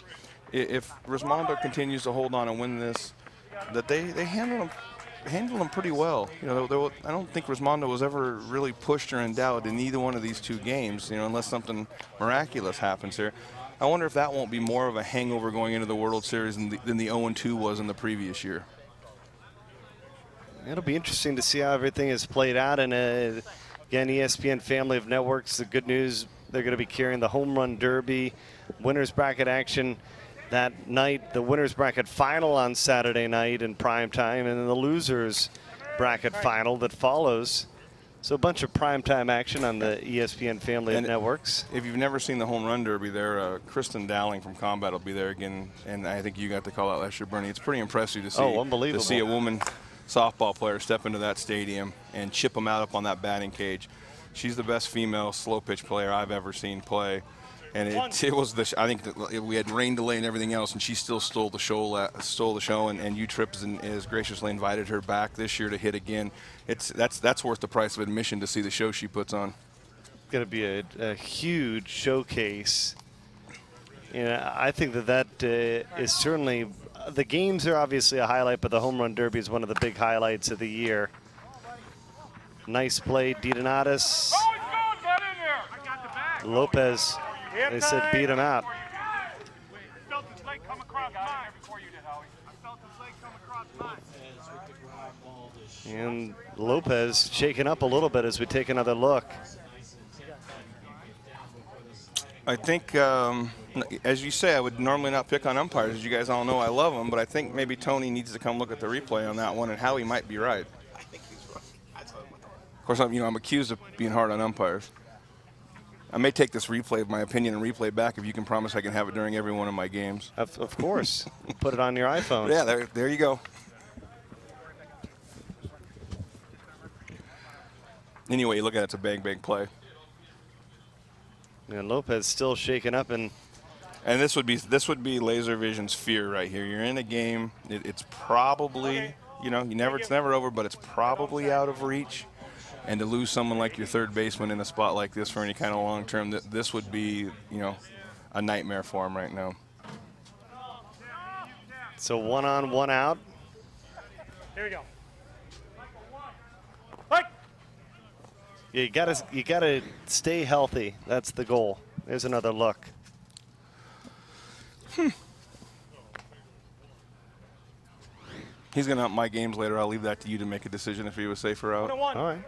Speaker 2: if Resmondo continues to hold on and win this, that they handle them pretty well. I don't think Resmondo was ever really pushed or in doubt in either one of these 2 games, unless something miraculous happens here. I wonder if that won't be more of a hangover going into the World Series than the 0-2 was in the previous year.
Speaker 1: It'll be interesting to see how everything is played out. And again, ESPN family of networks, the good news, they're going to be carrying the Home Run Derby, winners bracket action that night, the winners bracket final on Saturday night in prime time, and then the losers bracket final that follows. So a bunch of primetime action on the ESPN family of networks.
Speaker 2: If you've never seen the Home Run Derby there, Kristen Dowling from Combat will be there again, and I think you got the call out last year, Bernie. It's pretty impressive to see.
Speaker 1: Oh, unbelievable.
Speaker 2: To see a woman softball player step into that stadium and chip them out up on that batting cage. She's the best female slow pitch player I've ever seen play. And it was I think that we had rain delay and everything else, and she still stole the show. And U-Trip has graciously invited her back this year to hit again. That's worth the price of admission to see the show she puts on.
Speaker 1: It's going to be a huge showcase. I think that is certainly, the games are obviously a highlight, but the Home Run Derby is one of the big highlights of the year. Nice play, DiDonatis. Lopez. They said beat him out. And Lopez shaken up a little bit as we take another look.
Speaker 2: I think, as you say, I would normally not pick on umpires. As you guys all know, I love them, but I think maybe Tony needs to come look at the replay on that one and how he might be right.
Speaker 15: I think he's right.
Speaker 2: Of course, I'm accused of being hard on umpires. I may take this replay, my opinion, and replay back if you can promise I can have it during every one of my games.
Speaker 1: Of course. Put it on your iPhone.
Speaker 2: Yeah, there you go. Anyway, you look at it's a bang play.
Speaker 1: And Lopez still shaken up, and
Speaker 2: this would be Laservision's fear right here. You're in a game. It's probably, it's never over, but it's probably out of reach. And to lose someone like your third baseman in a spot like this for any kind of long term, this would be, a nightmare for him right now.
Speaker 1: So 1 on, 1 out.
Speaker 14: Here we go.
Speaker 1: Yeah, you gotta stay healthy. That's the goal. There's another look.
Speaker 2: He's going to up my games later. I'll leave that to you to make a decision if he was safe or out.
Speaker 1: All right.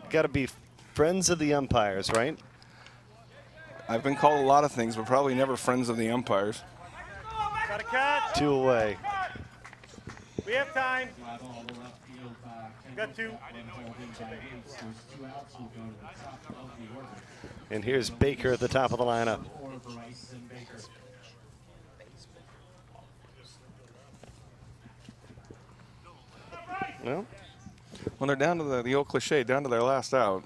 Speaker 1: Got to be friends of the umpires, right?
Speaker 2: I've been called a lot of things, but probably never friends of the umpires.
Speaker 14: Got a catch.
Speaker 1: 2 away.
Speaker 14: We have time. Got 2.
Speaker 1: And here's Baker at the top of the lineup.
Speaker 2: Well, they're down to the old cliche, down to their last out.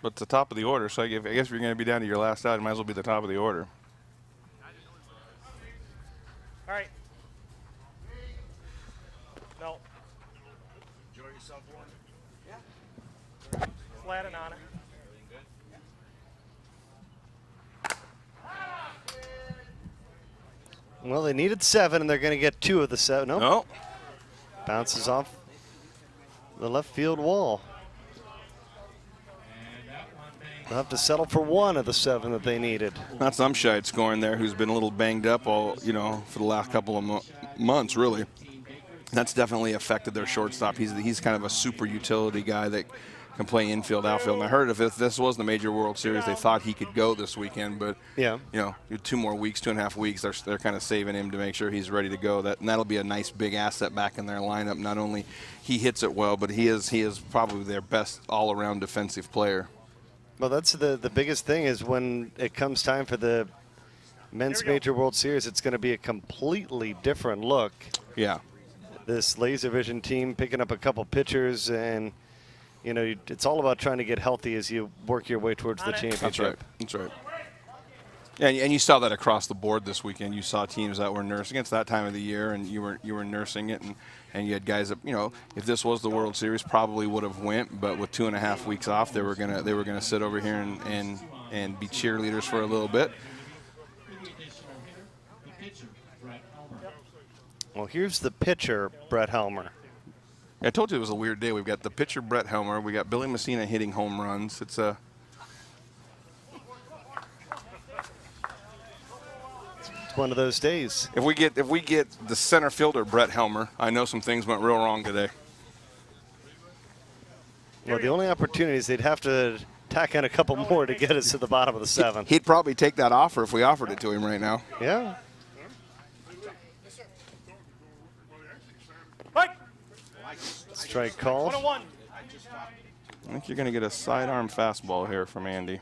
Speaker 2: But it's the top of the order, so I guess if you're going to be down to your last out, it might as well be the top of the order.
Speaker 14: All right. No.
Speaker 15: Enjoy yourself, Warren.
Speaker 14: Yeah. Flatting on it.
Speaker 1: Well, they needed 7, and they're going to get 2 of the 7. Nope.
Speaker 2: No.
Speaker 1: Bounces off the left field wall. They'll have to settle for 1 of the 7 that they needed.
Speaker 2: That's Umscheid scoring there, who's been a little banged up for the last couple of months, really. That's definitely affected their shortstop. He's kind of a super utility guy that can play infield, outfield. And I heard if this was the major World Series, they thought he could go this weekend, but 2 more weeks, 2.5 weeks, they're kind of saving him to make sure he's ready to go. That'll be a nice big asset back in their lineup. Not only he hits it well, but he is probably their best all-around defensive player.
Speaker 1: Well, that's the biggest thing is when it comes time for the men's major World Series, it's going to be a completely different look.
Speaker 2: Yeah.
Speaker 1: This Laservision team picking up a couple pitchers, and it's all about trying to get healthy as you work your way towards the championship.
Speaker 2: That's right. Yeah, and you saw that across the board this weekend. You saw teams that were nursing. It's that time of the year, and you were nursing it, and you had guys that if this was the World Series, probably would have went, but with 2.5 weeks off, they were gonna sit over here and be cheerleaders for a little bit.
Speaker 1: Well, here's the pitcher, Brett Helmer.
Speaker 2: I told you it was a weird day. We've got the pitcher, Brett Helmer. We got Billy Messina hitting home runs. It's
Speaker 1: It's one of those days.
Speaker 2: If we get the center fielder Brett Helmer, I know some things went real wrong today.
Speaker 1: Well, the only opportunity is they'd have to tack in a couple more to get us to the bottom of the 7th.
Speaker 2: He'd probably take that offer if we offered it to him right now.
Speaker 1: Yeah. Strike call.
Speaker 14: 1-1.
Speaker 2: I think you're going to get a sidearm fastball here from Andy.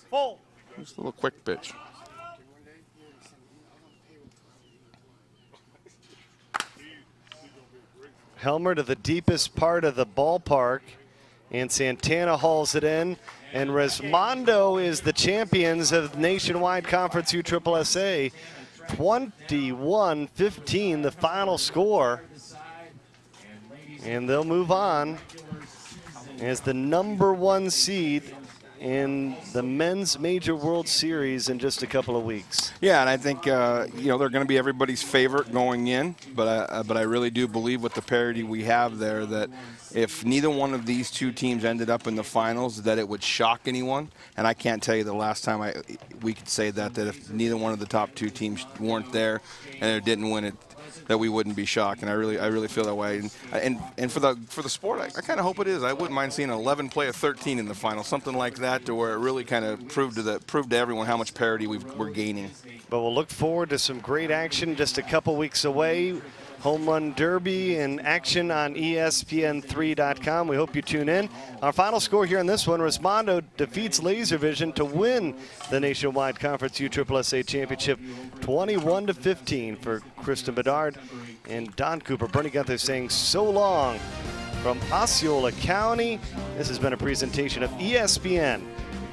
Speaker 14: Full.
Speaker 2: Just a little quick pitch.
Speaker 1: Helmer to the deepest part of the ballpark, and Santana hauls it in. And Resmondo is the champions of Nationwide Conference USSSA. 21-15, the final score. And they'll move on as the #1 seed in the Men's Major World Series in just a couple of weeks.
Speaker 2: Yeah, and I think they're going to be everybody's favorite going in, but I really do believe with the parity we have there that if neither one of these two teams ended up in the finals, that it would shock anyone. And I can't tell you the last time we could say that if neither one of the top 2 teams weren't there and it didn't win it, that we wouldn't be shocked, and I really feel that way. And for the sport, I kind of hope it is. I wouldn't mind seeing 11 play a 13 in the final, something like that, to where it really kind of proved to everyone how much parity we're gaining.
Speaker 1: But we'll look forward to some great action just a couple weeks away. Home Run Derby in action on ESPN3.com. We hope you tune in. Our final score here in this one, Resmondo defeats Laservision to win the Nationwide Conference USSSA Championship 21-15 for Kristen Bedard and Don Cooper. Bernie Gunther saying so long from Osceola County. This has been a presentation of ESPN,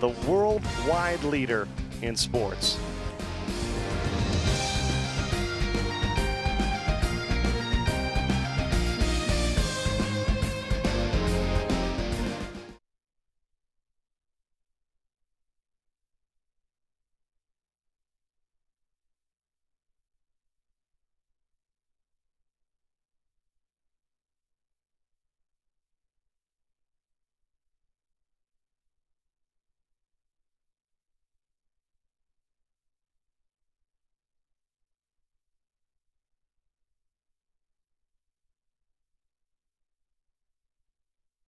Speaker 1: the worldwide leader in sports.